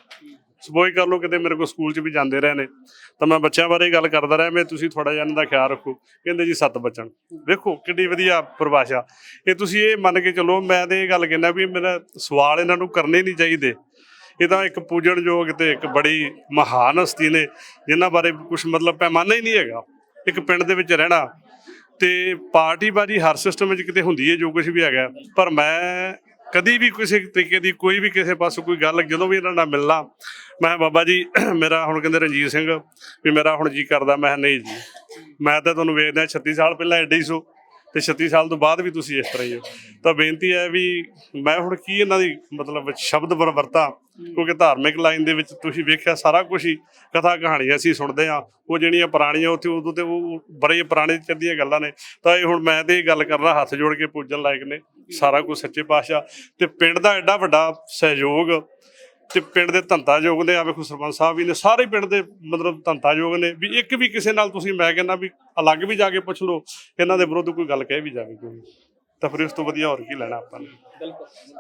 ਸਪੋਜ਼ ਕਰ ਲਓ ਕਿਤੇ ਮੇਰੇ ਕੋਲ ਸਕੂਲ 'ਚ ਵੀ ਜਾਂਦੇ ਰਹੇ ਨੇ, ਤਾਂ ਮੈਂ ਬੱਚਿਆਂ ਬਾਰੇ ਗੱਲ ਕਰਦਾ ਰਿਹਾ, ਮੈਂ ਤੁਸੀਂ ਥੋੜ੍ਹਾ ਜਿਹਾ ਇਹਨਾਂ ਦਾ ਖਿਆਲ ਰੱਖੋ। ਕਹਿੰਦੇ ਜੀ 7 ਬਚਣ। ਵੇਖੋ ਕਿੱਡੀ ਵਧੀਆ ਪਰਿਭਾਸ਼ਾ। ਇਹ ਤੁਸੀਂ ਇਹ ਮੰਨ ਕੇ ਚੱਲੋ, ਮੈਂ ਤਾਂ ਇਹ ਗੱਲ ਕਹਿੰਦਾ ਵੀ ਮੇਰਾ ਸਵਾਲ ਇਹਨਾਂ ਨੂੰ ਕਰਨੇ ਨਹੀਂ ਚਾਹੀਦੇ। ਇਹ ਤਾਂ ਇੱਕ ਪੂਜਣਯੋਗ ਤੇ ਇੱਕ ਬੜੀ ਮਹਾਨ ਹਸਤੀ ਨੇ, ਜਿਨ੍ਹਾਂ ਬਾਰੇ ਕੁਛ ਮਤਲਬ ਪੈਮਾਨਾ ਹੀ ਨਹੀਂ ਹੈਗਾ। ਇੱਕ ਪਿੰਡ ਦੇ ਵਿੱਚ ਰਹਿਣਾ ਤੇ ਪਾਰਟੀਬਾਜ਼ੀ ਹਰ ਸਿਸਟਮ ਵਿੱਚ ਕਿਤੇ ਹੁੰਦੀ ਹੈ, ਜੋ ਕੁਛ ਵੀ ਹੈਗਾ, ਪਰ ਮੈਂ ਕਦੀ ਵੀ ਕਿਸੇ ਤਰੀਕੇ ਦੀ ਕੋਈ ਵੀ ਕਿਸੇ ਪਾਸੋਂ ਕੋਈ ਗੱਲ, ਜਦੋਂ ਵੀ ਇਹਨਾਂ ਨਾਲ ਮਿਲਣਾ, ਮੈਂ ਬਾਬਾ ਜੀ ਮੇਰਾ ਹੁਣ ਕਹਿੰਦੇ ਰਣਜੀਤ ਸਿੰਘ ਵੀ ਮੇਰਾ ਹੁਣ ਜੀ ਕਰਦਾ, ਮੈਂ ਨਹੀਂ ਜੀ, ਮੈਂ ਤਾਂ ਤੁਹਾਨੂੰ ਵੇਖਦਾ 36 ਸਾਲ ਪਹਿਲਾਂ ਐਡੇ ਹੀ ਸੋ, ਤੇ 36 ਸਾਲ ਤੋਂ ਬਾਅਦ ਵੀ ਤੁਸੀਂ ਇਸ ਤਰ੍ਹਾਂ ਹੀ ਹੋ। ਤਾਂ ਬੇਨਤੀ ਹੈ ਵੀ ਮੈਂ ਹੁਣ ਕੀ ਇਹਨਾਂ ਦੀ ਮਤਲਬ ਸ਼ਬਦ ਵਰਤਾਂ, ਕਿਉਂਕਿ ਧਾਰਮਿਕ ਲਾਈਨ ਦੇ ਵਿੱਚ ਤੁਸੀਂ ਵੇਖਿਆ ਸਾਰਾ ਕੁਛ ਹੀ ਕਥਾ ਕਹਾਣੀਆਂ ਅਸੀਂ ਸੁਣਦੇ ਹਾਂ, ਉਹ ਜਿਹੜੀਆਂ ਪੁਰਾਣੀਆਂ ਉੱਥੇ ਉਦੋਂ ਤੇ ਉਹ ਬੜੇ ਪੁਰਾਣੇ ਚੱਲਦੀਆਂ ਗੱਲਾਂ ਨੇ। ਤਾਂ ਇਹ ਹੁਣ ਮੈਂ ਤੇ ਇਹ ਗੱਲ ਕਰਨਾ, ਹੱਥ ਜੋੜ ਕੇ ਪੂਜਣ ਲਾਇਕ ਨੇ ਸਾਰਾ ਕੁਝ ਸੱਚੇ ਪਾਤਸ਼ਾਹ, ਤੇ ਪਿੰਡ ਦਾ ਐਡਾ ਵੱਡਾ ਸਹਿਯੋਗ, ਤੇ ਪਿੰਡ ਦੇ ਧੰਤਾਯੋਗ ਨੇ। ਆ ਵੇਖੋ ਸਰਪੰਚ ਸਾਹਿਬ ਵੀ ਨੇ, ਸਾਰੇ ਪਿੰਡ ਦੇ ਮਤਲਬ ਧੰਤਾਯੋਗ ਨੇ, ਵੀ ਇੱਕ ਵੀ ਕਿਸੇ ਨਾਲ ਤੁਸੀਂ ਮੈਂ ਕਹਿੰਦਾ ਵੀ ਅਲੱਗ ਵੀ ਜਾ ਕੇ ਪੁੱਛ ਲਓ, ਇਹਨਾਂ ਦੇ ਵਿਰੁੱਧ ਕੋਈ ਗੱਲ ਕਹਿ ਵੀ ਜਾਵੇ ਕੋਈ, ਤਾਂ ਫਿਰ ਇਸ ਤੋਂ ਵਧੀਆ ਹੋਰ ਕੀ ਲੈਣਾ ਆਪਾਂ ਨੇ।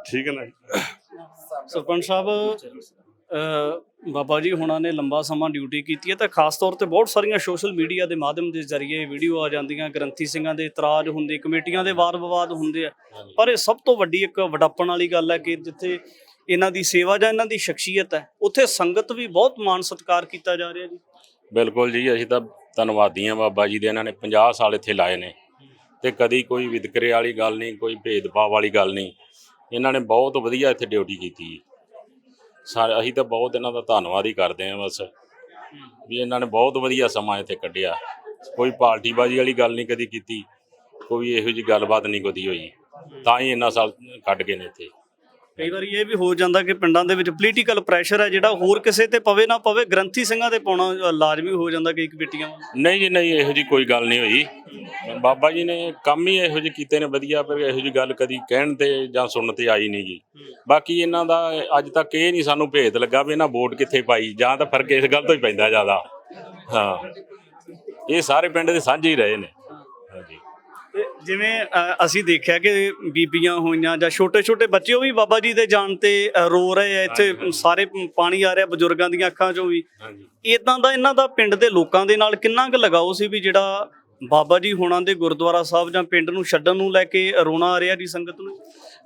ਠੀਕ ਹੈ ਨਾ ਜੀ। ਸਰਪੰਚ ਸਾਹਿਬ, ਬਾਬਾ ਜੀ ਹੁਣਾਂ ਨੇ ਲੰਬਾ ਸਮਾਂ ਡਿਊਟੀ ਕੀਤੀ ਹੈ, ਤਾਂ ਖਾਸ ਤੌਰ ਤੇ ਬਹੁਤ ਸਾਰੀਆਂ ਸੋਸ਼ਲ ਮੀਡੀਆ ਦੇ ਮਾਧਿਅਮ ਦੇ ਜ਼ਰੀਏ ਵੀਡੀਓ ਆ ਜਾਂਦੀਆਂ, ਗ੍ਰੰਥੀ ਸਿੰਘਾਂ ਦੇ ਇਤਰਾਜ਼ ਹੁੰਦੇ, ਕਮੇਟੀਆਂ ਦੇ ਵਾਦ ਵਿਵਾਦ ਹੁੰਦੇ ਆ, ਪਰ ਇਹ ਸਭ ਤੋਂ ਵੱਡੀ ਇੱਕ ਵਡਾਪਣ ਵਾਲੀ ਗੱਲ ਹੈ ਕਿ ਜਿੱਥੇ ਇਹਨਾਂ ਦੀ ਸੇਵਾ ਜਾਂ ਇਹਨਾਂ ਦੀ ਸ਼ਖਸੀਅਤ ਹੈ, ਉੱਥੇ ਸੰਗਤ ਵੀ ਬਹੁਤ ਮਾਣ ਸਤਿਕਾਰ ਕੀਤਾ ਜਾ ਰਿਹਾ ਜੀ। ਬਿਲਕੁਲ ਜੀ, ਅਸੀਂ ਤਾਂ ਧੰਨਵਾਦੀ ਹਾਂ ਬਾਬਾ ਜੀ ਦੇ। ਇਹਨਾਂ ਨੇ 50 ਸਾਲ ਇੱਥੇ ਲਾਏ ਨੇ, ਤੇ ਕਦੀ ਕੋਈ ਵਿਤਕਰੇ ਵਾਲੀ ਗੱਲ ਨਹੀਂ, ਕੋਈ ਭੇਦਭਾਵ ਵਾਲੀ ਗੱਲ ਨਹੀਂ। ਇਹਨਾਂ ਨੇ ਬਹੁਤ ਵਧੀਆ ਇੱਥੇ ਡਿਊਟੀ ਕੀਤੀ। ਅਸੀਂ ਤਾਂ ਬਹੁਤ ਇਹਨਾਂ ਦਾ ਧੰਨਵਾਦ ਹੀ ਕਰਦੇ ਹਾਂ ਬਸ ਵੀ ਇਹਨਾਂ ਨੇ ਬਹੁਤ ਵਧੀਆ ਸਮਾਂ ਇੱਥੇ ਕੱਢਿਆ। ਕੋਈ ਪਾਰਟੀਬਾਜ਼ੀ ਵਾਲੀ ਗੱਲ ਨਹੀਂ ਕਦੀ ਕੀਤੀ, ਕੋਈ ਇਹੋ ਜਿਹੀ ਗੱਲਬਾਤ ਨਹੀਂ ਕਦੀ ਹੋਈ, ਤਾਂ ਹੀ ਇੰਨਾ ਸਾਲ ਕੱਢ ਗਏ ਨੇ ਇੱਥੇ। ਕਈ ਵਾਰੀ ਇਹ ਵੀ ਹੋ ਜਾਂਦਾ ਕਿ ਪਿੰਡਾਂ ਦੇ ਵਿੱਚ ਪੋਲੀਟੀਕਲ ਪ੍ਰੈਸ਼ਰ ਹੈ ਜਿਹੜਾ ਹੋਰ ਕਿਸੇ ਤੇ ਪਵੇ ਨਾ ਪਵੇ, ਗ੍ਰੰਥੀ ਸਿੰਘਾਂ ਤੇ ਪਾਉਣਾ ਲਾਜ਼ਮੀ ਹੋ ਜਾਂਦਾ ਕਈ ਕਮੇਟੀਆਂ ਵੱਲ। ਨਹੀਂ ਜੀ ਨਹੀਂ, ਇਹੋ ਜਿਹੀ ਕੋਈ ਗੱਲ ਨਹੀਂ ਹੋਈ। ਬਾਬਾ ਜੀ ਨੇ ਕੰਮ ਹੀ ਇਹੋ ਜਿਹੇ ਕੀਤੇ ਨੇ ਵਧੀਆ, ਪਰ ਇਹੋ ਜਿਹੀ ਗੱਲ ਕਦੀ ਕਹਿਣ ਤੇ ਜਾਂ ਸੁਣਨ ਤੇ ਆਈ ਨਹੀਂ ਗੀ। ਬਾਕੀ ਇਹਨਾਂ ਦਾ ਅੱਜ ਤੱਕ ਇਹ ਨਹੀਂ ਸਾਨੂੰ ਭੇਦ ਲੱਗਾ ਵੀ ਇਹਨਾਂ ਵੋਟ ਕਿੱਥੇ ਪਾਈ, ਜਾਂ ਤਾਂ ਫਰਕ ਇਸ ਗੱਲ ਤੋਂ ਹੀ ਪੈਂਦਾ ਜ਼ਿਆਦਾ। ਹਾਂ, ਇਹ ਸਾਰੇ ਪਿੰਡ ਦੇ ਸਾਂਝੇ ਹੀ ਰਹੇ ਨੇ। ਹਾਂਜੀ, ਤੇ ਜਿਵੇਂ ਅਸੀਂ ਦੇਖਿਆ ਕਿ ਬੀਬੀਆਂ ਹੋਈਆਂ ਜਾਂ ਛੋਟੇ ਛੋਟੇ ਬੱਚੇ ਉਹ ਵੀ ਬਾਬਾ ਜੀ ਦੇ ਜਾਣ ਤੇ ਰੋ ਰਹੇ ਆ, ਇੱਥੇ ਸਾਰੇ ਪਾਣੀ ਆ ਰਿਹਾ ਬਜ਼ੁਰਗਾਂ ਦੀਆਂ ਅੱਖਾਂ 'ਚੋਂ ਵੀ। ਇਦਾਂ ਦਾ ਇਹਨਾਂ ਦਾ ਪਿੰਡ ਦੇ ਲੋਕਾਂ ਦੇ ਨਾਲ ਕਿੰਨਾ ਕੁ ਲਗਾਓ ਸੀ ਵੀ ਜਿਹੜਾ ਬਾਬਾ ਜੀ ਹੋਣਾ ਦੇ ਗੁਰਦੁਆਰਾ ਸਾਹਿਬ ਜਾਂ ਪਿੰਡ ਨੂੰ ਛੱਡਣ ਨੂੰ ਲੈ ਕੇ ਰੋਣਾ ਆ ਰਿਹਾ ਜੀ ਸੰਗਤ ਨੂੰ?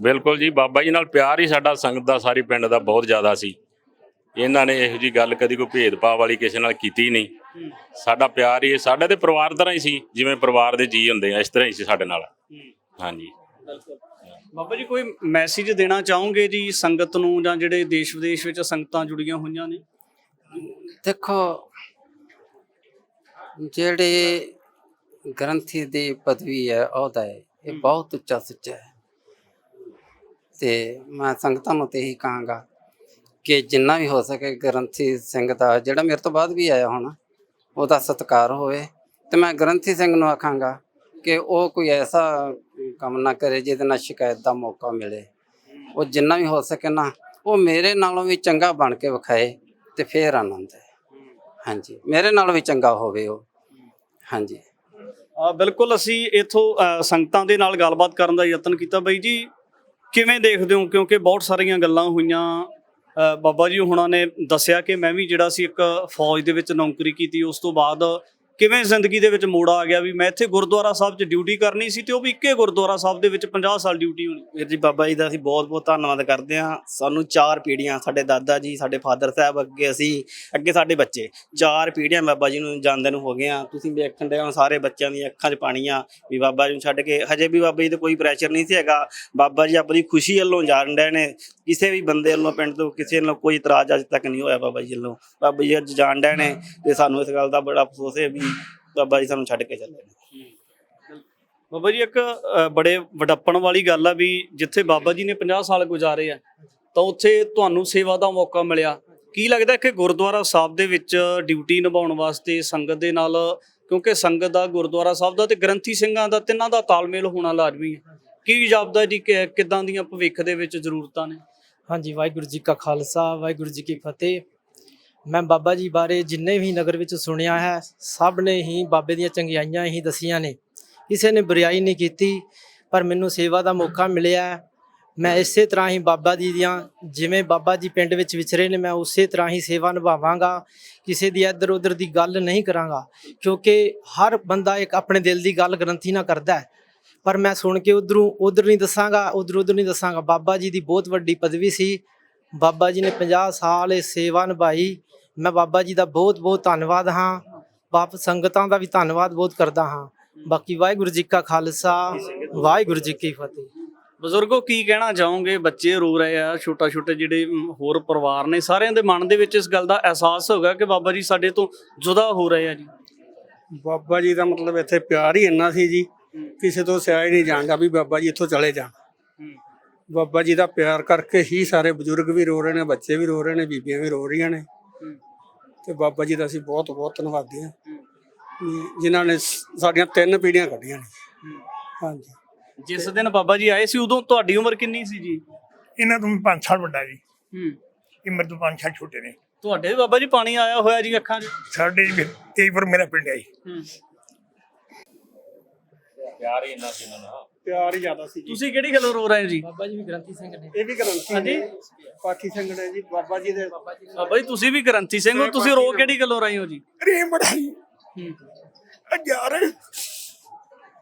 ਬਿਲਕੁਲ ਜੀ, ਬਾਬਾ ਜੀ ਨਾਲ ਪਿਆਰ ਹੀ ਸਾਡਾ ਸੰਗਤ ਦਾ ਸਾਰੀ ਪਿੰਡ ਦਾ ਬਹੁਤ ਜ਼ਿਆਦਾ ਸੀ। ਇਹਨਾਂ ਨੇ ਇਹੋ ਜਿਹੀ ਗੱਲ ਕਦੀ ਕੋਈ ਭੇਦਭਾਵ ਵਾਲੀ ਕਿਸੇ ਨਾਲ ਕੀਤੀ ਨਹੀਂ। ਸਾਡਾ ਪਿਆਰ ਹੀ ਸਾਡੇ ਤੇ ਪਰਿਵਾਰ ਤਰ੍ਹਾਂ ਹੀ ਸੀ, ਜਿਵੇਂ ਪਰਿਵਾਰ ਦੇ ਜੀ ਹੁੰਦੇ ਆ ਇਸ ਤਰ੍ਹਾਂ ਹੀ ਸੀ ਸਾਡੇ ਨਾਲ। ਹਾਂਜੀ ਬਾਬਾ ਜੀ, ਕੋਈ ਮੈਸੇਜ ਦੇਣਾ ਚਾਹੋਗੇ ਜੀ ਸੰਗਤ ਨੂੰ, ਜਾਂ ਜਿਹੜੇ ਦੇਸ਼ ਵਿਦੇਸ਼ ਵਿੱਚ ਸੰਗਤਾਂ ਜੁੜੀਆਂ ਹੋਈਆਂ ਨੇ? ਦੇਖੋ, ਜਿਹੜੇ ਗ੍ਰੰਥੀ ਦੀ ਪਦਵੀ ਹੈ, ਅਹੁਦਾ ਹੈ, ਇਹ ਬਹੁਤ ਉੱਚਾ ਸੁੱਚਾ ਹੈ। ਤੇ ਮੈਂ ਸੰਗਤਾਂ ਨੂੰ ਤੇ ਇਹੀ ਕਹਾਂਗਾ ਕਿ ਜਿੰਨਾ ਵੀ ਹੋ ਸਕੇ ਗ੍ਰੰਥੀ ਸਿੰਘ ਦਾ, ਜਿਹੜਾ ਮੇਰੇ ਤੋਂ ਬਾਅਦ ਵੀ ਆਇਆ ਹੋਣਾ, ਉਹਦਾ ਸਤਿਕਾਰ ਹੋਵੇ। ਤੇ ਮੈਂ ਗ੍ਰੰਥੀ ਸਿੰਘ ਨੂੰ ਆਖਾਂਗਾ ਕਿ ਉਹ ਕੋਈ ਐਸਾ ਕੰਮ ਨਾ ਕਰੇ ਜਿਹਦੇ ਨਾਲ ਸ਼ਿਕਾਇਤ ਦਾ ਮੌਕਾ ਮਿਲੇ। ਉਹ ਜਿੰਨਾ ਵੀ ਹੋ ਸਕੇ ਨਾ, ਉਹ ਮੇਰੇ ਨਾਲੋਂ ਵੀ ਚੰਗਾ ਬਣ ਕੇ ਵਿਖਾਏ ਤੇ ਫੇਰ ਆਨੰਦ ਹੈ। ਹਾਂਜੀ, ਮੇਰੇ ਨਾਲੋਂ ਵੀ ਚੰਗਾ ਹੋਵੇ ਉਹ। ਹਾਂਜੀ ਬਿਲਕੁਲ, ਅਸੀਂ ਇੱਥੋਂ ਸੰਗਤਾਂ ਦੇ ਨਾਲ ਗੱਲਬਾਤ ਕਰਨ ਦਾ ਯਤਨ ਕੀਤਾ। ਬਾਈ ਜੀ, ਕਿਵੇਂ ਦੇਖਦੇ ਹੋ? ਕਿਉਂਕਿ ਬਹੁਤ ਸਾਰੀਆਂ ਗੱਲਾਂ ਹੋਈਆਂ। ਬਾਬਾ ਜੀ ਹੁਣਾਂ ਨੇ ਦੱਸਿਆ ਕਿ ਮੈਂ ਵੀ ਜਿਹੜਾ ਸੀ ਇੱਕ ਫੌਜ ਦੇ ਵਿੱਚ ਨੌਕਰੀ ਕੀਤੀ, ਉਸ ਤੋਂ ਬਾਅਦ ਕਿਵੇਂ ਜ਼ਿੰਦਗੀ ਦੇ ਵਿੱਚ ਮੋੜ ਆ ਗਿਆ ਵੀ ਮੈਂ ਇੱਥੇ ਗੁਰਦੁਆਰਾ ਸਾਹਿਬ 'ਚ ਡਿਊਟੀ ਕਰਨੀ ਸੀ, ਤੇ ਉਹ ਵੀ ਇੱਕੇ ਗੁਰਦੁਆਰਾ ਸਾਹਿਬ ਦੇ ਵਿੱਚ 50 ਸਾਲ ਡਿਊਟੀ ਹੋਣੀ। ਵੀਰ ਜੀ, ਬਾਬਾ ਜੀ ਦਾ ਅਸੀਂ ਬਹੁਤ ਬਹੁਤ ਧੰਨਵਾਦ ਕਰਦੇ ਹਾਂ। ਸਾਨੂੰ 4 ਪੀੜ੍ਹੀਆਂ, ਸਾਡੇ ਦਾਦਾ ਜੀ, ਸਾਡੇ ਫਾਦਰ ਸਾਹਿਬ, ਅੱਗੇ ਅਸੀਂ, ਅੱਗੇ ਸਾਡੇ ਬੱਚੇ, 4 ਪੀੜ੍ਹੀਆਂ ਬਾਬਾ ਜੀ ਨੂੰ ਜਾਣਦੇ ਨੂੰ ਹੋ ਗਏ ਆ। ਤੁਸੀਂ ਵੇਖਣ ਦੇ ਹੋ ਸਾਰੇ ਬੱਚਿਆਂ ਦੀਆਂ ਅੱਖਾਂ 'ਚ ਪਾਣੀ ਆ ਵੀ ਬਾਬਾ ਜੀ ਨੂੰ ਛੱਡ ਕੇ। ਹਜੇ ਵੀ ਬਾਬਾ ਜੀ ਤੇ ਕੋਈ ਪ੍ਰੈਸ਼ਰ ਨਹੀਂ ਸੀ ਹੈਗਾ। ਬਾਬਾ ਜੀ ਆਪਣੀ ਖੁਸ਼ੀ ਵੱਲੋਂ ਜਾਣ ਰਹੇ ਨੇ। ਕਿਸੇ ਵੀ ਬੰਦੇ ਵੱਲੋਂ, ਪਿੰਡ ਤੋਂ ਕਿਸੇ ਵੱਲੋਂ ਕੋਈ ਇਤਰਾਜ਼ ਅੱਜ ਤੱਕ ਨਹੀਂ ਹੋਇਆ ਬਾਬਾ ਜੀ ਵੱਲੋਂ। ਬਾਬਾ ਜੀ ਅੱਜ ਜਾਣ ਰਹੇ ਨੇ ਤੇ ਸਾਨੂੰ ਇਸ ਗੱਲ ਦਾ ਬੜਾ ਅਫਸੋਸ ਹੈ ਵੀ ਬਾਬਾ ਜੀ ਸਾਨੂੰ ਛੱਡ ਕੇ ਚੱਲੇ ਨੇ। ਬਾਬਾ ਜੀ, ਇੱਕ ਬੜੇ ਵਡੱਪਣ ਵਾਲੀ ਗੱਲ ਆ ਵੀ ਜਿੱਥੇ ਬਾਬਾ ਜੀ ਨੇ 50 ਸਾਲ ਗੁਜ਼ਾਰੇ ਆ, ਤਾਂ ਉੱਥੇ ਤੁਹਾਨੂੰ ਸੇਵਾ ਦਾ ਮੌਕਾ ਮਿਲਿਆ। ਕੀ ਲੱਗਦਾ ਕਿ ਗੁਰਦੁਆਰਾ ਸਾਹਿਬ ਦੇ ਵਿੱਚ ਡਿਊਟੀ ਨਿਭਾਉਣ ਵਾਸਤੇ ਸੰਗਤ ਦੇ ਨਾਲ, ਕਿਉਂਕਿ ਸੰਗਤ ਦਾ, ਗੁਰਦੁਆਰਾ ਸਾਹਿਬ ਦਾ ਤੇ ਗ੍ਰੰਥੀ ਸਿੰਘਾਂ ਦਾ, ਤਿੰਨਾਂ ਦਾ ਤਾਲਮੇਲ ਹੋਣਾ ਲਾਜ਼ਮੀ ਹੈ। ਕੀ ਜਾਪਦਾ ਜੀ ਕਿੱਦਾਂ ਦੀਆਂ ਭਵਿੱਖ ਦੇ ਵਿੱਚ ਜ਼ਰੂਰਤਾਂ ਨੇ? ਹਾਂਜੀ, ਵਾਹਿਗੁਰੂ ਜੀ ਕਾ ਖਾਲਸਾ, ਵਾਹਿਗੁਰੂ ਜੀ ਕੀ ਫਤਿਹ। ਮੈਂ ਬਾਬਾ ਜੀ ਬਾਰੇ ਜਿੰਨੇ ਵੀ ਨਗਰ ਵਿੱਚ ਸੁਣਿਆ ਹੈ, ਸਭ ਨੇ ਹੀ ਬਾਬੇ ਦੀਆਂ ਚੰਗਿਆਈਆਂ ਹੀ ਦਸੀਆਂ ਨੇ। ਕਿਸੇ ਨੇ ਬੁਰਾਈ ਨਹੀਂ ਕੀਤੀ। ਪਰ ਮੈਨੂੰ ਸੇਵਾ ਦਾ ਮੌਕਾ ਮਿਲਿਆ। ਮੈਂ ਇਸੇ ਤਰ੍ਹਾਂ ਹੀ ਬਾਬਾ ਜੀ ਦੀਆਂ, ਜਿਵੇਂ ਬਾਬਾ ਜੀ ਪਿੰਡ ਵਿੱਚ ਵਿਚਰੇ ਨੇ, ਮੈਂ ਉਸੇ ਤਰ੍ਹਾਂ ਹੀ ਸੇਵਾ ਨਿਭਾਵਾਂਗਾ। ਕਿਸੇ ਦੀ ਇੱਧਰ ਉੱਧਰ ਦੀ ਗੱਲ ਨਹੀਂ ਕਰਾਂਗਾ, ਕਿਉਂਕਿ ਹਰ ਬੰਦਾ ਇੱਕ ਆਪਣੇ ਦਿਲ ਦੀ ਗੱਲ ਗ੍ਰੰਥੀ ਨਾਲ ਕਰਦਾ ਹੈ। ਪਰ ਮੈਂ ਸੁਣ ਕੇ ਉਧਰ ਨਹੀਂ ਦੱਸਾਂਗਾ, ਉਧਰ ਨਹੀਂ ਦੱਸਾਂਗਾ। ਬਾਬਾ ਜੀ ਦੀ ਬਹੁਤ ਵੱਡੀ ਪਦਵੀ ਸੀ। ਬਾਬਾ ਜੀ ਨੇ 50 ਸਾਲ ਇਹ ਸੇਵਾ ਨਿਭਾਈ। ਮੈਂ ਬਾਬਾ ਜੀ ਦਾ ਬਹੁਤ ਬਹੁਤ ਧੰਨਵਾਦ ਹਾਂ। ਸੰਗਤਾਂ ਦਾ ਵੀ ਧੰਨਵਾਦ ਬਹੁਤ ਕਰਦਾ ਹਾਂ। ਬਾਕੀ ਵਾਹਿਗੁਰੂ ਜੀ ਕਾ ਖਾਲਸਾ, ਵਾਹਿਗੁਰੂ ਜੀ ਕੀ ਫਤਿਹ। ਬਜ਼ੁਰਗੋ, ਕੀ ਕਹਿਣਾ ਚਾਹੋਗੇ? ਬੱਚੇ ਰੋ ਰਹੇ ਆ, ਛੋਟੇ ਜਿਹੜੇ ਹੋਰ ਪਰਿਵਾਰ ਨੇ, ਸਾਰਿਆਂ ਦੇ ਮਨ ਦੇ ਵਿੱਚ ਇਸ ਗੱਲ ਦਾ ਅਹਿਸਾਸ ਹੋਗਾ ਕਿ ਬਾਬਾ ਜੀ ਸਾਡੇ ਤੋਂ ਜੁਦਾ ਹੋ ਰਹੇ ਆ ਜੀ। ਬਾਬਾ ਜੀ ਦਾ ਮਤਲਬ ਇੱਥੇ ਪਿਆਰ ਹੀ ਇੰਨਾ ਸੀ ਜੀ, ਕਿਸੇ ਤੋਂ ਸਿਆ ਹੀ ਨਹੀਂ ਜਾਂਦਾ ਵੀ ਬਾਬਾ ਜੀ ਇੱਥੋਂ ਚਲੇ ਜਾਣ। ਬਾਬਾ ਜੀ ਦਾ ਪਿਆਰ ਕਰਕੇ ਹੀ ਸਾਰੇ ਬਜ਼ੁਰਗ ਵੀ ਰੋ ਰਹੇ ਨੇ, ਬੱਚੇ ਵੀ ਰੋ ਰਹੇ ਨੇ, ਬੀਬੀਆਂ ਵੀ ਰੋ ਰਹੀਆਂ ਨੇ। ਤੇ ਬਾਬਾ ਜੀ ਦਾ ਅਸੀਂ ਬਹੁਤ ਬਹੁਤ ਧੰਨਵਾਦੀ ਹਾਂ, ਜਿਨ੍ਹਾਂ ਨੇ ਸਾਡੀਆਂ 3 ਪੀੜ੍ਹੀਆਂ ਕੱਢੀਆਂ ਨੇ। ਹਾਂਜੀ, ਜਿਸ ਦਿਨ ਬਾਬਾ ਜੀ ਆਏ ਸੀ ਉਦੋਂ ਤੁਹਾਡੀ ਉਮਰ ਕਿੰਨੀ ਸੀ ਜੀ? ਇਹਨਾਂ ਤੋਂ 5 ਸਾਲ ਵੱਡਾ ਜੀ। ਇਹ ਮੇਰੇ ਤੋਂ 5 ਸਾਲ ਛੋਟੇ ਨੇ। ਤੁਹਾਡੇ ਵੀ ਬਾਬਾ ਜੀ ਪਾਣੀ ਆਇਆ ਹੋਇਆ ਜੀ ਅੱਖਾਂ 'ਚ? ਸਾਡੇ ਜੀ 23 ਪਰ ਮੇਰਾ ਪਿੰਡ ਹੈ ਜੀ। ਪਿਆਰ ਹੀ ਇੰਨਾ ਸੀ ਇਹਨਾਂ ਨਾਲ, ਪਿਆਰ ਹੀ ਜ਼ਿਆਦਾ ਸੀ। ਤੁਸੀਂ ਕਿਹੜੀ ਗੱਲੋਂ ਰੋ ਰਹੇ ਹੋ ਜੀ? ਬਾਬਾ ਜੀ ਵੀ ਗ੍ਰੰਥੀ ਸਿੰਘ ਨੇ। ਇਹ ਵੀ ਗ੍ਰੰਥੀ। ਹਾਂਜੀ, ਪਾਠੀ ਸਿੰਘ ਨੇ ਜੀ ਬਾਬਾ ਜੀ ਦੇ। ਬਾਬਾ ਜੀ ਤੁਸੀਂ ਵੀ ਗ੍ਰੰਥੀ ਸਿੰਘ ਹੋ, ਤੁਸੀਂ ਰੋ ਕਿਹੜੀ ਗੱਲੋਂ ਰਹੇ ਹੋ ਜੀ? ਰੇ ਬੜਾਈ ਯਾਰ,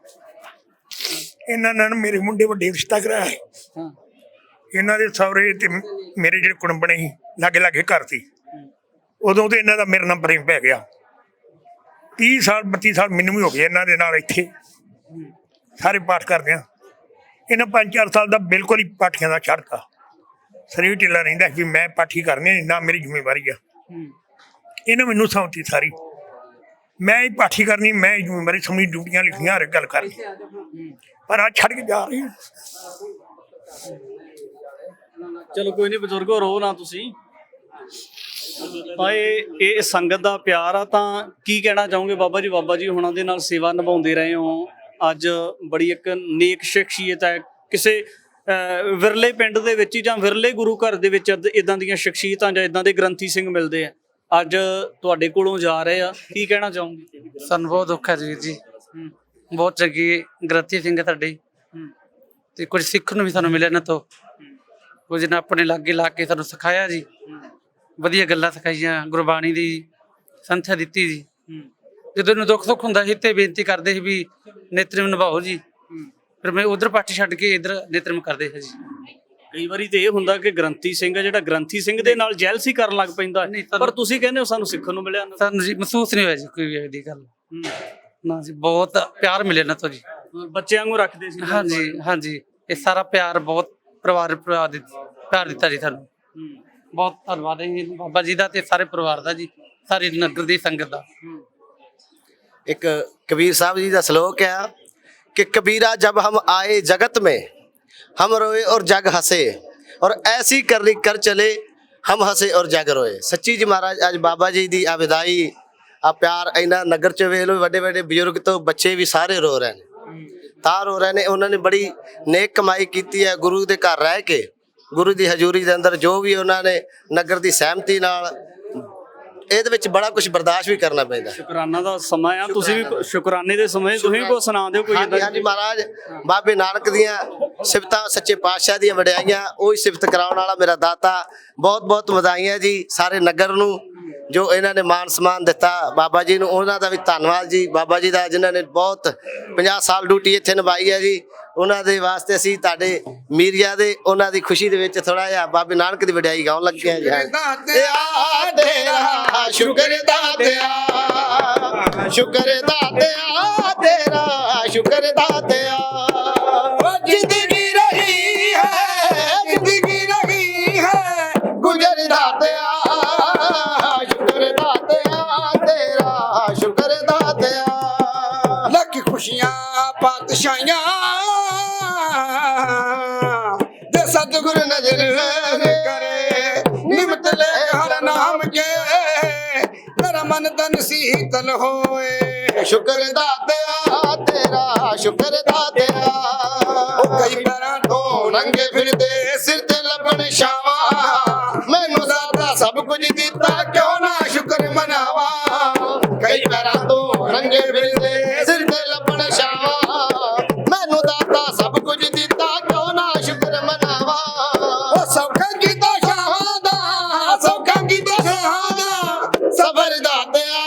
ਇਹਨਾਂ ਨਾਲ ਮੇਰੇ ਮੁੰਡੇ ਵੱਡੇ ਰਿਸ਼ਤਾ ਕਰਾਇਆ। ਇਹਨਾਂ ਦੇ ਸਹੁਰੇ ਤੇ ਮੇਰੇ ਜਿਹੜੇ ਕੁੜੰਬਣੇ ਸੀ ਲਾਗੇ ਲਾਗੇ ਘਰ ਸੀ, ਉਦੋਂ ਤੇ ਇਹਨਾਂ ਦਾ ਮੇਰੇ ਨਾਲ ਪ੍ਰੇਮ ਪੈ ਗਿਆ। 30 ਸਾਲ 32 ਸਾਲ ਮੈਨੂੰ ਵੀ ਹੋ ਗਏ ਇਹਨਾਂ ਦੇ ਨਾਲ ਇੱਥੇ ਸਾਰੇ ਪਾਠ ਕਰਦੇ ਆ। ਇਹਨਾਂ 5-4 ਸਾਲ ਦਾ ਬਿਲਕੁਲ ਹੀ ਪਾਠੀਆਂ ਦਾ ਛੱਡਤਾ। ਸਰੀਰ ਢਿੱਲਾ ਰਹਿੰਦਾ ਸੀ ਵੀ ਮੈਂ ਪਾਠੀ ਕਰਨੀ ਨਹੀਂ, ਨਾ ਮੇਰੀ ਜ਼ਿੰਮੇਵਾਰੀ ਆ। ਇਹਨੇ ਮੈਨੂੰ ਸੌਂਤੀ ਸਾਰੀ, ਮੈਂ ਹੀ ਪਾਠੀ ਕਰਨੀ, ਮੈਂ ਹੀ ਜ਼ਿੰਮੇਵਾਰੀ ਸਮਝੀ, ਡਿਊਟੀਆਂ ਲਿਖੀਆਂ, ਹਰ ਇੱਕ ਗੱਲ ਕਰਨੀ, ਪਰ ਆ ਛੱਡ ਕੇ ਜਾ ਰਹੀ। ਚਲੋ ਕੋਈ ਨਹੀਂ ਬਜ਼ੁਰਗੋ, ਰੋ ਨਾ ਤੁਸੀਂ। ਇਹ ਸੰਗਤ ਦਾ ਪਿਆਰ ਆ। ਤਾਂ ਕੀ ਕਹਿਣਾ ਚਾਹੋਗੇ ਬਾਬਾ ਜੀ ਹੁਣਾਂ ਦੇ ਨਾਲ ਸੇਵਾ ਨਿਭਾਉਂਦੇ ਰਹੇ ਹੋ, ਅੱਜ ਬੜੀ ਇੱਕ ਨੇਕ ਸ਼ਖਸੀਅਤ ਹੈ। ਕਿਸੇ ਵਿਰਲੇ ਪਿੰਡ ਦੇ ਵਿੱਚ ਜਾਂ ਵਿਰਲੇ ਗੁਰੂ ਘਰ ਦੇ ਵਿੱਚ ਇਦਾਂ ਦੀਆਂ ਸ਼ਖਸੀਅਤਾਂ ਜਾਂ ਇਦਾਂ ਦੇ ਗ੍ਰੰਥੀ ਸਿੰਘ ਮਿਲਦੇ ਆ, ਅੱਜ ਤੁਹਾਡੇ ਕੋਲੋਂ ਜਾ ਰਹੇ ਆ, ਕੀ ਕਹਿਣਾ ਚਾਹੋਗੇ? ਸਾਨੂੰ ਬਹੁਤ ਦੁੱਖ ਹੈ ਵੀਰ ਜੀ, ਬਹੁਤ ਚੰਗੀ ਗ੍ਰੰਥੀ ਸਿੰਘ ਤੁਹਾਡੇ, ਤੇ ਕੁਝ ਸਿੱਖਣ ਨੂੰ ਵੀ ਸਾਨੂੰ ਮਿਲਿਆ ਇਹਨਾਂ ਤੋਂ, ਕੁਝ ਨੇ ਆਪਣੇ ਲਾਗੇ ਲਾ ਕੇ ਸਾਨੂੰ ਸਿਖਾਇਆ ਜੀ, ਵਧੀਆ ਗੱਲਾਂ ਸਿਖਾਈਆਂ, ਗੁਰਬਾਣੀ ਦੀ ਸੰਥਿਆ ਦਿੱਤੀ ਜੀ। ਜਦੋਂ ਇਹਨੂੰ ਦੁੱਖ ਸੁੱਖ ਹੁੰਦਾ ਸੀ ਤੇ ਬੇਨਤੀ ਕਰਦੇ ਸੀ ਵੀ ਨੇਤਰਮ ਨਿਭਾਓ ਜੀ, ਫਿਰ ਮੈਂ ਉਧਰ ਪਾਠੀ ਛੱਡ ਕੇ ਇੱਧਰ ਨੇਤਰਮ ਕਰਦੇ ਸੀ ਜੀ। ਕਈ ਵਾਰੀ ਤੇ ਇਹ ਹੁੰਦਾ ਕਿ ਗ੍ਰੰਥੀ ਸਿੰਘ ਆ ਜਿਹੜਾ ਗ੍ਰੰਥੀ ਸਿੰਘ ਦੇ ਨਾਲ ਜੈਲਸੀ ਕਰਨ ਲੱਗ ਪੈਂਦਾ, ਪਰ ਤੁਸੀਂ ਕਹਿੰਦੇ ਹੋ ਸਾਨੂੰ ਸਿੱਖਣ ਨੂੰ ਮਿਲਿਆ। ਸਾਨੂੰ ਜੀ ਮਹਿਸੂਸ ਨਹੀਂ ਹੋਇਆ ਜੀ ਕੋਈ ਵੀ ਇਹਦੀ ਗੱਲ ਨਾ ਜੀ, ਬਹੁਤ ਪਿਆਰ ਮਿਲਿਆ ਨਾ ਤੋਂ ਜੀ, ਬੱਚਿਆਂ ਨੂੰ ਰੱਖਦੇ ਸੀ। ਹਾਂਜੀ ਹਾਂਜੀ, ਇਹ ਸਾਰਾ ਪਿਆਰ ਬਹੁਤ ਪਿਆਰ ਦਿੱਤਾ ਜੀ ਸਾਨੂੰ। ਬਹੁਤ ਧੰਨਵਾਦ ਹੈ ਬਾਬਾ ਜੀ ਦਾ ਤੇ ਸਾਰੇ ਪਰਿਵਾਰ ਦਾ ਜੀ, ਸਾਰੀ ਨਗਰ ਦੀ ਸੰਗਤ ਦਾ। एक कबीर साहब जी का श्लोक है कि कबीरा जब हम आए जगत में हम रोए और जग हंसे, और ऐसी करनी कर चले हम हंसे और जग रोए। सच्ची जी महाराज आज बाबा जी की आ विदाई आ प्यार इन्ना नगर च वेख लो, बड़े बड़े बजुर्ग तो बच्चे भी सारे रो रहे हैं, तां रो रहे हैं। उन्होंने बड़ी नेक कमाई की है, गुरु के घर रह के गुरु की हजूरी के अंदर जो भी उन्होंने नगर की सहमति नाल ਇਹਦੇ ਵਿੱਚ ਬੜਾ ਕੁਝ ਬਰਦਾਸ਼ਤ ਵੀ ਕਰਨਾ ਪੈਂਦਾ। ਸ਼ੁਕਰਾਨਾ ਦਾ ਸਮਾਂ ਆ, ਤੁਸੀਂ ਵੀ ਸ਼ੁਕਰਾਨੇ ਦੇ ਸਮੇਂ ਤੁਸੀਂ ਕੋ ਸੁਣਾ ਦਿਓ ਕੋਈ ਇਦਾਂ। ਹਾਂਜੀ ਮਹਾਰਾਜ, ਬਾਬੇ ਨਾਨਕ ਦੀਆਂ ਸਿਫਤਾਂ, ਸੱਚੇ ਪਾਤਸ਼ਾਹ ਦੀਆਂ ਵਡਿਆਈਆਂ, ਉਹੀ ਸਿਫਤ ਕਰਾਉਣ ਵਾਲਾ ਮੇਰਾ ਦਾਤਾ। ਬਹੁਤ ਬਹੁਤ ਵਧਾਈਆਂ ਜੀ ਸਾਰੇ ਨਗਰ ਨੂੰ, ਜੋ ਇਹਨਾਂ ਨੇ ਮਾਨ ਸਨਮਾਨ ਦਿੱਤਾ ਬਾਬਾ ਜੀ ਨੂੰ, ਉਹਨਾਂ ਦਾ ਵੀ ਧੰਨਵਾਦ ਜੀ। ਬਾਬਾ ਜੀ ਦਾ ਜਿਨ੍ਹਾਂ ਨੇ ਬਹੁਤ 50 ਸਾਲ ਡਿਊਟੀ ਇੱਥੇ ਨਿਭਾਈ ਹੈ ਜੀ, ਉਹਨਾਂ ਦੇ ਵਾਸਤੇ ਅਸੀਂ ਤੁਹਾਡੇ ਮੀਰੀਆ ਦੇ ਉਹਨਾਂ ਦੀ ਖੁਸ਼ੀ ਦੇ ਵਿੱਚ ਥੋੜਾ ਜਿਹਾ ਬਾਬੇ ਨਾਨਕ ਦੀ ਵਡਿਆਈ ਗਾਉਣ ਲੱਗੇ ਹਾਂ ਜੀ। ਸ਼ੁਕਰ ਦਾਤਿਆ, ਸ਼ੁਕਰ ਦਾਤਿਆ ਤੇਰਾ, ਸ਼ੁਕਰ ਦਾਤਿਆ। ਜ਼ਿੰਦਗੀ ਰਹੀ ਹੈ, ਜ਼ਿੰਦਗੀ ਰਹੀ ਹੈ ਗੁਜ਼ਰ ਦਾਤਿਆ, ਸ਼ੁਕਰ ਦਾਤਿਆ ਤੇਰਾ, ਸ਼ੁਕਰ ਦਾਤਿਆ। ਲੱਖ ਖੁਸ਼ੀਆਂ ਪਾਤਸ਼ਾਹੀਆਂ ਤੇ ਸਤਿਗੁਰ ਨਜ਼ਰ ਕਰੇ, ਨਿਮਤ ਲੈ ਹਰ ਨਾਮ ਕੇ ਮੇਰਾ ਮਨ ਤਨ ਸੀਤਲ ਹੋਏ। ਸ਼ੁਕਰ ਦਾਤਿਆ ਤੇਰਾ, ਸ਼ੁਕਰ ਦਾਤਿਆ। ਉਹ ਕਈ ਪੈਰਾਂ ਤੋਂ ਨੰਗੇ ਫਿਰਦੇ ਸਿਰ ਤੇ ਲੱਭਣ ਛਾਵਾਂ, ਮੈਨੂੰ ਦਾਤਾ ਸਭ ਕੁਝ ਦਿੱਤਾ ਕਿਉਂ ਨਾ ਸ਼ੁਕਰ ਮਨਾਵਾਂ। ਕਈ ਪੈਰਾਂ ਤੋਂ ਨੰਗੇ ਫਿਰਦੇ ਸਿਰ ਤੇ ਲੱਭਣ ਛਾਵਾਂ, ਮੈਨੂੰ ਦਾਤਾ ਸਭ ਕੁਝ ਦਿੱਤਾ ਕਿਉਂ ਨਾ ਸ਼ੁਕਰ ਮਨਾਵਾਂ। ਉਹ ਸੌਖਾ ਕੀਤਾ ਸ਼ਾਹਾਂ ਦਾ, ਸੌਖਾ ਕੀਤਾ ਸ਼ਾਹਾਂ ਦਾ ਸਬਰ ਦਾਤਿਆ,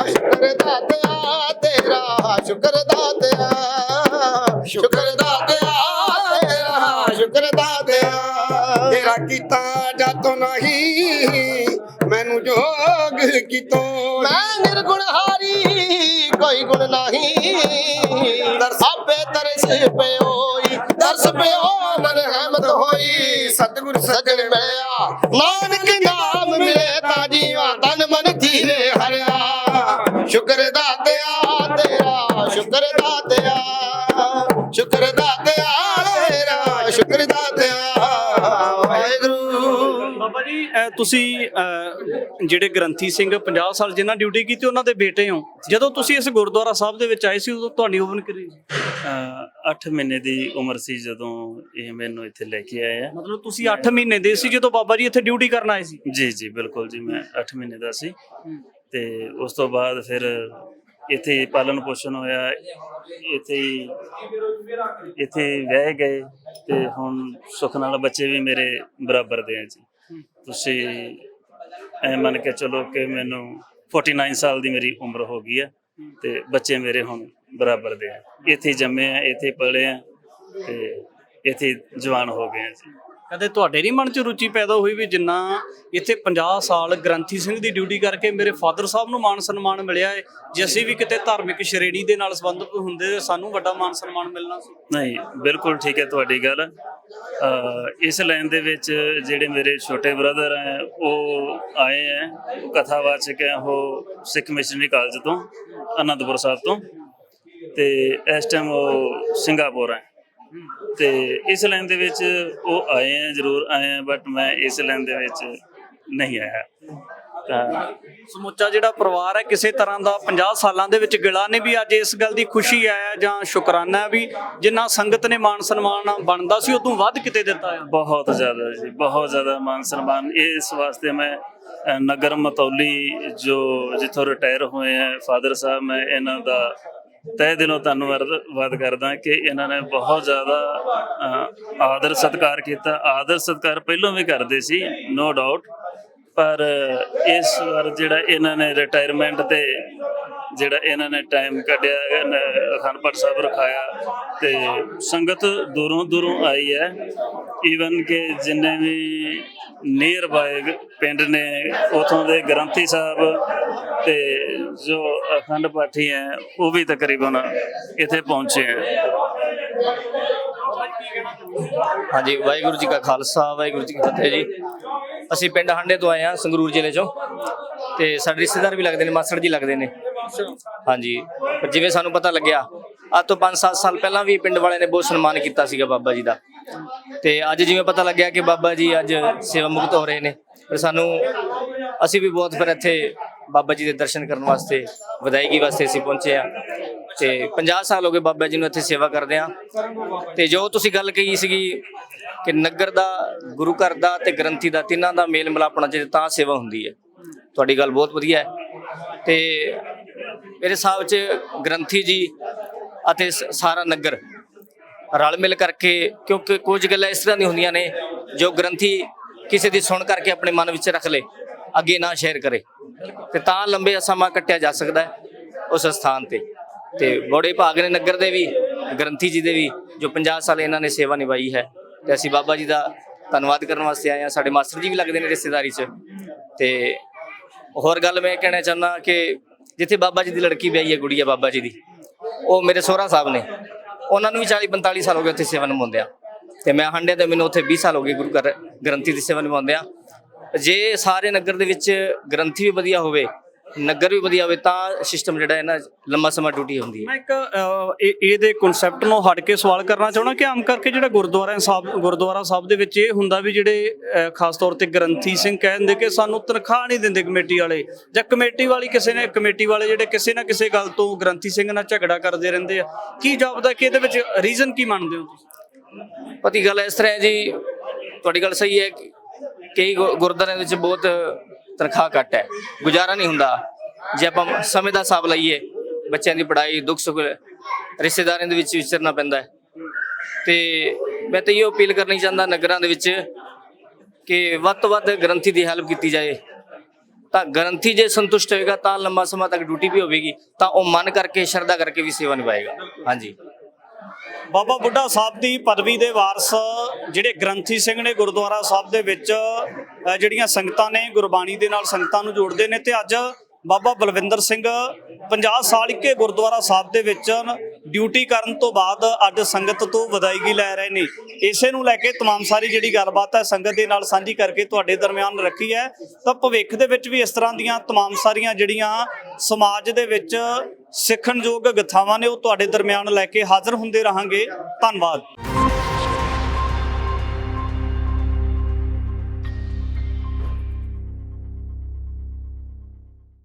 ਸ਼ੁਕਰ ਦਾਤਿਆ ਤੇਰਾ, ਸ਼ੁਕਰ ਦਾਤਿਆ, ਸ਼ੁਕਰ ਦਾਤਿਆ ਤੇਰਾ, ਸ਼ੁਕਰ ਦਾਤਿਆ। ਤੇਰਾ ਕੀਤਾ ਜਾਤੋਂ ਨਹੀਂ ਮੈਨੂੰ ਜੋਗ ਕੀਤੋਂ, ਮੈਂ ਨਿਰਗੁਣ ਹਾਰੀ ਕੋਈ ਗੁਣ ਨਹੀਂ। ਦਰਸ ਆਪੇ ਤਰਸ ਪਿਓਈ, ਦਰਸ ਪਿਓ ਮਨ ਰਹਿਮਤ ਹੋਈ। ਸਤਿਗੁਰ ਸਜਣ ਮਿਲਿਆ ਨਾਨਕ ਨਾਮ ਮਿਲੇ ਤਾਂ ਜੀਵਾਂ ਤਨ ਮਨ ਧੀਰੇ ਹਰਿਆ। ਸ਼ੁਕਰ ਦਾਤਿਆ ਤੇਰਾ, ਸ਼ੁਕਰ ਦਾਤਿਆ, ਸ਼ੁਕਰ ਦਾਤਿਆ ਤੇਰਾ, ਸ਼ੁਕਰ ਦਾਤਿਆ। ਵਾਹਿਗੁਰੂ। ਬਾਬਾ ਜੀ ਤੁਸੀਂ ਜਿਹੜੇ ਗ੍ਰੰਥੀ ਸਿੰਘ 50 ਸਾਲ ਜਿਨ੍ਹਾਂ ਡਿਊਟੀ ਕੀਤੀ ਉਹਨਾਂ ਦੇ ਬੇਟੇ ਹੋ, ਜਦੋਂ ਤੁਸੀਂ ਇਸ ਗੁਰਦੁਆਰਾ ਸਾਹਿਬ ਦੇ ਵਿੱਚ ਆਏ ਸੀ ਉਦੋਂ ਤੁਹਾਡੀ ਉਮਰ ਕਿੰਨੀ ਸੀ? 8 ਮਹੀਨੇ ਦੀ ਉਮਰ ਸੀ ਜਦੋਂ ਇਹ ਮੈਨੂੰ ਇੱਥੇ ਲੈ ਕੇ ਆਏ ਆ। ਮਤਲਬ ਤੁਸੀਂ 8 ਮਹੀਨੇ ਦੇ ਸੀ ਜਦੋਂ ਬਾਬਾ ਜੀ ਇੱਥੇ ਡਿਊਟੀ ਕਰਨ ਆਏ ਸੀ? ਜੀ ਜੀ ਬਿਲਕੁਲ ਜੀ, ਮੈਂ 8 ਮਹੀਨੇ ਦਾ ਸੀ ਤੇ ਉਸ ਤੋਂ ਬਾਅਦ ਫਿਰ ਇੱਥੇ ਪਾਲਣ ਪੋਸ਼ਣ ਹੋਇਆ, ਇੱਥੇ ਵਿਆਹੇ ਗਏ ਤੇ ਹੁਣ ਸੁੱਖ ਨਾਲ ਬੱਚੇ ਵੀ ਮੇਰੇ ਬਰਾਬਰ ਦੇ ਆ ਜੀ। ਤੁਸੀਂ ਐ ਮੰਨ ਕੇ ਚਲੋ ਕਿ ਮੈਨੂੰ 49 ਸਾਲ ਦੀ ਮੇਰੀ ਉਮਰ ਹੋ ਗਈ ਆ ਤੇ ਬੱਚੇ ਮੇਰੇ ਹੁਣ ਬਰਾਬਰ ਦੇ ਆ। ਇੱਥੇ ਜੰਮੇ ਆ, ਇੱਥੇ ਪਲੇ ਆ ਤੇ ਇੱਥੇ ਜਵਾਨ ਹੋ ਗਏ ਆ ਜੀ। ਕਦੇ ਤੁਹਾਡੇ ਨਹੀਂ ਮਨ 'ਚ ਰੁਚੀ ਪੈਦਾ ਹੋਈ ਵੀ ਜਿੰਨਾ ਇੱਥੇ 50 ਸਾਲ ਗ੍ਰੰਥੀ ਸਿੰਘ ਦੀ ਡਿਊਟੀ ਕਰਕੇ ਮੇਰੇ ਫਾਦਰ ਸਾਹਿਬ ਨੂੰ ਮਾਣ ਸਨਮਾਨ ਮਿਲਿਆ ਹੈ, ਜੇ ਅਸੀਂ ਵੀ ਕਿਤੇ ਧਾਰਮਿਕ ਸ਼੍ਰੇਣੀ ਦੇ ਨਾਲ ਸੰਬੰਧਿਤ ਹੁੰਦੇ ਸਾਨੂੰ ਵੱਡਾ ਮਾਣ ਸਨਮਾਨ ਮਿਲਣਾ ਸੀ? ਨਹੀਂ, ਬਿਲਕੁਲ ਠੀਕ ਹੈ ਤੁਹਾਡੀ ਗੱਲ। ਇਸ ਲਾਈਨ ਦੇ ਵਿੱਚ ਜਿਹੜੇ ਮੇਰੇ ਛੋਟੇ ਬ੍ਰਦਰ ਹੈ ਉਹ ਆਏ ਹੈ, ਉਹ ਕਥਾਵਾਚਕ ਹੈ, ਉਹ ਸਿੱਖ ਮਿਸ਼ਨਰੀ ਕਾਲਜ ਤੋਂ, ਅਨੰਦਪੁਰ ਸਾਹਿਬ ਤੋਂ, ਤੇ ਇਸ ਟਾਈਮ ਉਹ ਸਿੰਗਾਪੁਰ ਹੈ। ਤੇ ਇਸ ਲਾਈਨ ਦੇ ਵਿੱਚ ਉਹ ਆਏ ਹੈ, ਜ਼ਰੂਰ ਆਏ ਹੈ, ਬਟ ਮੈਂ ਇਸ ਲਾਈਨ ਦੇ ਵਿੱਚ ਨਹੀਂ ਆਇਆ। ਤਾਂ ਸਮੁੱਚਾ ਜਿਹੜਾ ਪਰਿਵਾਰ ਹੈ ਕਿਸੇ ਤਰ੍ਹਾਂ ਦਾ 50 ਸਾਲਾਂ ਦੇ ਵਿੱਚ ਗਿਲਾ ਨਹੀਂ ਵੀ ਅੱਜ ਇਸ ਗੱਲ ਦੀ ਖੁਸ਼ੀ ਹੈ ਜਾਂ ਸ਼ੁਕਰਾਨਾ ਵੀ ਜਿੰਨਾ ਸੰਗਤ ਨੇ ਮਾਣ ਸਨਮਾਨ ਬਣਦਾ ਸੀ ਉਦੋਂ ਵੱਧ ਕਿਤੇ ਦਿੱਤਾ ਹੈ? ਬਹੁਤ ਜ਼ਿਆਦਾ ਜੀ, ਬਹੁਤ ਜ਼ਿਆਦਾ ਮਾਣ ਸਨਮਾਨ। ਇਸ ਵਾਸਤੇ ਮੈਂ ਨਗਰ ਮਤੌਲੀ ਜੋ ਜਿੱਥੋਂ ਰਿਟਾਇਰ ਹੋਏ ਹੈ ਫਾਦਰ ਸਾਹਿਬ, ਮੈਂ ਇਹਨਾਂ ਦਾ ਤਹਿ ਦਿਲੋਂ ਧੰਨਵਾਦ ਕਰਦਾ ਕਿ ਇਹਨਾਂ ਨੇ ਬਹੁਤ ਜ਼ਿਆਦਾ ਆਦਰ ਸਤਿਕਾਰ ਕੀਤਾ। ਆਦਰ ਸਤਿਕਾਰ ਪਹਿਲਾਂ ਵੀ ਕਰਦੇ ਸੀ, ਨੋ ਡਾਊਟ, ਪਰ ਇਸ ਵਾਰ ਜਿਹੜਾ ਇਹਨਾਂ ਨੇ ਰਿਟਾਇਰਮੈਂਟ ਤੇ ਜਿਹੜਾ ਇਹਨਾਂ ਨੇ ਟਾਈਮ ਕੱਢਿਆ, ਅਖੰਡ ਪਾਠ ਸਾਹਿਬ ਰਖਾਇਆ, ਤੇ ਸੰਗਤ ਦੂਰੋਂ ਦੂਰੋਂ ਆਈ ਹੈ। ਈਵਨ ਕਿ ਜਿੰਨੇ ਵੀ ਨੀਅਰ ਬਾਏ ਪਿੰਡ ਨੇ ਉਥੋਂ ਦੇ ਗ੍ਰੰਥੀ ਸਾਹਿਬ ਤੇ ਜੋ ਅਖੰਡ ਪਾਠੀ ਹੈ ਉਹ ਵੀ ਤਕਰੀਬਨ ਇੱਥੇ ਪਹੁੰਚੇ ਹੈ। ਹਾਂਜੀ, ਵਾਹਿਗੁਰੂ ਜੀ ਕਾ ਖਾਲਸਾ, ਵਾਹਿਗੁਰੂ ਜੀ ਕੀ ਫਤਿਹ ਜੀ। ਅਸੀਂ ਪਿੰਡ ਹਾਂਡੇ ਤੋਂ ਆਏ ਹਾਂ, ਸੰਗਰੂਰ ਜ਼ਿਲ੍ਹੇ ਚੋਂ, ਤੇ ਸਾਡੇ ਰਿਸ਼ਤੇਦਾਰ ਵੀ ਲੱਗਦੇ ਨੇ, ਮਾਸੜ ਜੀ ਲੱਗਦੇ ਨੇ। ਹਾਂਜੀ, ਪਰ ਜਿਵੇਂ ਸਾਨੂੰ ਪਤਾ ਲੱਗਿਆ ਅੱਜ ਤੋਂ 5-7 ਸਾਲ ਪਹਿਲਾਂ ਵੀ ਪਿੰਡ ਵਾਲਿਆਂ ਨੇ ਬਹੁਤ ਸਨਮਾਨ ਕੀਤਾ ਸੀਗਾ ਬਾਬਾ ਜੀ ਦਾ, ਤੇ ਅੱਜ ਜਿਵੇਂ ਪਤਾ ਲੱਗਿਆ ਕਿ ਬਾਬਾ ਜੀ ਅੱਜ ਸੇਵਾ ਮੁਕਤ ਹੋ ਰਹੇ ਨੇ, ਫਿਰ ਅਸੀਂ ਵੀ ਬਹੁਤ ਫਿਰ ਇੱਥੇ ਬਾਬਾ ਜੀ ਦੇ ਦਰਸ਼ਨ ਕਰਨ ਵਾਸਤੇ, ਵਿਦਾਇਗੀ ਵਾਸਤੇ ਅਸੀਂ ਪਹੁੰਚੇ ਆ। ਤੇ 50 ਸਾਲ ਹੋ ਗਏ ਬਾਬਾ ਜੀ ਨੂੰ ਇੱਥੇ ਸੇਵਾ ਕਰਦੇ ਆ। ਤੇ ਜੋ ਤੁਸੀਂ ਗੱਲ ਕਹੀ ਸੀਗੀ ਕਿ ਨਗਰ ਦਾ, ਗੁਰੂ ਘਰ ਦਾ ਤੇ ਗ੍ਰੰਥੀ ਦਾ, ਤਿੰਨਾਂ ਦਾ ਮੇਲ ਮਿਲਾਪ ਹੋਣਾ ਚਾਹੀਦਾ ਤਾਂ ਸੇਵਾ ਹੁੰਦੀ ਹੈ। ਤੁਹਾਡੀ ਗੱਲ ਬਹੁਤ ਵਧੀਆ ਹੈ। ਤੇ ਮੇਰੇ ਹਿਸਾਬ 'ਚ ਗ੍ਰੰਥੀ ਜੀ ਅਤੇ ਸਾਰਾ ਨਗਰ ਰਲ ਮਿਲ ਕਰਕੇ, ਕਿਉਂਕਿ ਕੁਝ ਗੱਲਾਂ ਇਸ ਤਰ੍ਹਾਂ ਦੀਆਂ ਹੁੰਦੀਆਂ ਨੇ ਜੋ ਗ੍ਰੰਥੀ ਕਿਸੇ ਦੀ ਸੁਣ ਕਰਕੇ ਆਪਣੇ ਮਨ ਵਿੱਚ ਰੱਖ ਲੇ, ਅੱਗੇ ਨਾ ਸ਼ੇਅਰ ਕਰੇ, ਤੇ ਤਾਂ ਲੰਬੇ ਸਮਾਂ ਕੱਟਿਆ ਜਾ ਸਕਦਾ ਹੈ ਉਸ ਸਥਾਨ ਤੇ। ਤੇ ਬੜੇ ਭਾਗ ਨੇ ਨਗਰ ਦੇ ਵੀ, ਗ੍ਰੰਥੀ ਜੀ ਦੇ ਵੀ, ਜੋ 50 ਸਾਲ ਇਹਨਾਂ ਨੇ ਸੇਵਾ ਨਿਭਾਈ ਹੈ। ਤੇ ਅਸੀਂ ਬਾਬਾ ਜੀ ਦਾ ਧੰਨਵਾਦ ਕਰਨ ਵਾਸਤੇ ਆਏ ਹਾਂ। ਸਾਡੇ ਮਾਸਟਰ ਜੀ ਵੀ ਲੱਗਦੇ ਨੇ ਰਿਸ਼ਤੇਦਾਰੀ 'ਚ। ਤੇ ਹੋਰ ਗੱਲ ਮੈਂ ਕਹਿਣਾ ਚਾਹੁੰਦਾ ਕਿ ਜਿੱਥੇ ਬਾਬਾ ਜੀ ਦੀ ਲੜਕੀ ਵਿਆਹੀ ਹੈ, ਗੁੜੀਆ ਬਾਬਾ ਜੀ ਦੀ, ਉਹ ਮੇਰੇ ਸਹੁਰਾ ਸਾਹਿਬ ਨੇ, ਉਹਨਾਂ ਨੂੰ ਵੀ 40-45 ਸਾਲ ਹੋ ਗਏ ਉੱਥੇ ਸੇਵਾ ਨਿਭਾਉਂਦਿਆਂ, ਤੇ ਮੈਂ ਹਾਂਡੇ ਤੇ ਮੈਨੂੰ ਉੱਥੇ 20 ਸਾਲ ਹੋ ਗਏ ਗੁਰੂ ਘਰ ਗ੍ਰੰਥੀ ਦੀ ਸੇਵਾ ਨਿਭਾਉਂਦਿਆਂ। ਜੇ ਸਾਰੇ ਨਗਰ ਦੇ ਵਿੱਚ ਗ੍ਰੰਥੀ ਵੀ ਵਧੀਆ ਹੋਵੇ, ਨਗਰ ਵੀ ਵਧੀਆ ਹੋਵੇ, ਤਾਂ ਸਿਸਟਮ ਜਿਹੜਾ ਹੈ ਨਾ ਲੰਮਾ ਸਮਾਂ ਡਿਊਟੀ ਹੁੰਦੀ ਹੈ। ਮੈਂ ਇੱਕ ਇਹਦੇ ਕਨਸੈਪਟ ਨੂੰ ਹਟ ਕੇ ਸਵਾਲ ਕਰਨਾ ਚਾਹੁੰਦਾ ਕਿ ਆਮ ਕਰਕੇ ਜਿਹੜਾ ਗੁਰਦੁਆਰਾ ਸਾਹਿਬ ਦੇ ਵਿੱਚ ਇਹ ਹੁੰਦਾ ਵੀ ਜਿਹੜੇ ਖਾਸ ਤੌਰ ਤੇ ਗ੍ਰੰਥੀ ਸਿੰਘ ਕਹਿ ਦਿੰਦੇ ਕਿ ਸਾਨੂੰ ਤਨਖਾਹ ਨਹੀਂ ਦਿੰਦੇ ਕਮੇਟੀ ਵਾਲੇ, ਜਾਂ ਕਮੇਟੀ ਵਾਲੇ ਜਿਹੜੇ ਕਿਸੇ ਨਾ ਕਿਸੇ ਗੱਲ ਤੋਂ ਗ੍ਰੰਥੀ ਸਿੰਘ ਨਾਲ ਝਗੜਾ ਕਰਦੇ ਰਹਿੰਦੇ ਆ। ਕੀ ਜਾਪਦਾ ਕਿ ਇਹਦੇ ਵਿੱਚ ਰੀਜ਼ਨ ਕੀ ਮੰਨਦੇ ਹੋ ਤੁਸੀਂ? ਪਤੀ ਗੱਲ ਇਸ ਤਰ੍ਹਾਂ ਹੈ ਜੀ, ਤੁਹਾਡੀ ਗੱਲ ਸਹੀ ਹੈ। ਕਈ ਗੁਰਦੁਆਰਿਆਂ ਵਿੱਚ ਬਹੁਤ ਤਨਖਾਹ ਘੱਟ ਹੈ, ਗੁਜ਼ਾਰਾ ਨਹੀਂ ਹੁੰਦਾ। ਜੇ ਆਪਾਂ ਸਮੇਂ ਦਾ ਹਿਸਾਬ ਲਈਏ, ਬੱਚਿਆਂ ਦੀ ਪੜ੍ਹਾਈ, ਦੁੱਖ ਸੁੱਖ, ਰਿਸ਼ਤੇਦਾਰਾਂ ਦੇ ਵਿੱਚ ਵਿਚਰਨਾ ਪੈਂਦਾ ਹੈ। ਤੇ ਮੈਂ ਤਾਂ ਇਹ ਅਪੀਲ ਕਰਨੀ ਚਾਹੁੰਦਾ ਨਗਰਾਂ ਦੇ ਵਿੱਚ ਕਿ ਵੱਧ ਤੋਂ ਵੱਧ ਗ੍ਰੰਥੀ ਦੀ ਹੈਲਪ ਕੀਤੀ ਜਾਏ, ਤਾਂ ਗ੍ਰੰਥੀ ਜੇ ਸੰਤੁਸ਼ਟ ਹੋਏਗਾ ਤਾਂ ਲੰਬਾ ਸਮਾਂ ਤੱਕ ਡਿਊਟੀ ਵੀ ਹੋਵੇਗੀ, ਤਾਂ ਉਹ ਮਨ ਕਰਕੇ, ਸ਼ਰਧਾ ਕਰਕੇ ਵੀ ਸੇਵਾ ਨਿਭਾਏਗਾ। ਹਾਂਜੀ। ਬਾਬਾ ਬੁੱਢਾ ਸਾਹਿਬ ਦੀ ਪਦਵੀ ਦੇ ਵਾਰਸ ਜਿਹੜੇ ਗ੍ਰੰਥੀ ਸਿੰਘ ਨੇ ਗੁਰਦੁਆਰਾ ਸਾਹਿਬ ਦੇ ਵਿੱਚ ਜਿਹੜੀਆਂ ਸੰਗਤਾਂ ਨੇ, ਗੁਰਬਾਣੀ ਦੇ ਨਾਲ ਸੰਗਤਾਂ ਨੂੰ ਜੋੜਦੇ ਨੇ, ਤੇ ਅੱਜ ਬਾਬਾ ਬਲਵਿੰਦਰ ਸਿੰਘ 50 ਸਾਲ ਇੱਕੇ ਗੁਰਦੁਆਰਾ ਸਾਹਿਬ ਦੇ ਵਿੱਚ ਡਿਊਟੀ ਕਰਨ ਤੋਂ ਬਾਅਦ ਅੱਜ ਸੰਗਤ ਤੋਂ ਵਿਦਾਇਗੀ ਲੈ ਰਹੇ ਨੇ। ਇਸੇ ਨੂੰ ਲੈ ਕੇ तमाम ਸਾਰੀ ਜਿਹੜੀ ਗੱਲਬਾਤ ਹੈ ਸੰਗਤ ਦੇ ਨਾਲ ਸਾਂਝੀ ਕਰਕੇ ਤੁਹਾਡੇ ਦਰਮਿਆਨ ਰੱਖੀ ਹੈ। ਤਾਂ ਭਵਿੱਖ ਦੇ ਵਿੱਚ ਵੀ ਇਸ ਤਰ੍ਹਾਂ ਦੀਆਂ तमाम ਸਾਰੀਆਂ ਜਿਹੜੀਆਂ ਸਮਾਜ ਦੇ ਵਿੱਚ ਸਿੱਖਣਯੋਗ ਗਥਾਵਾਂ ਨੇ ਉਹ ਤੁਹਾਡੇ ਦਰਮਿਆਨ ਲੈ ਕੇ ਹਾਜ਼ਰ ਹੁੰਦੇ ਰਹਾਂਗੇ। ਧੰਨਵਾਦ।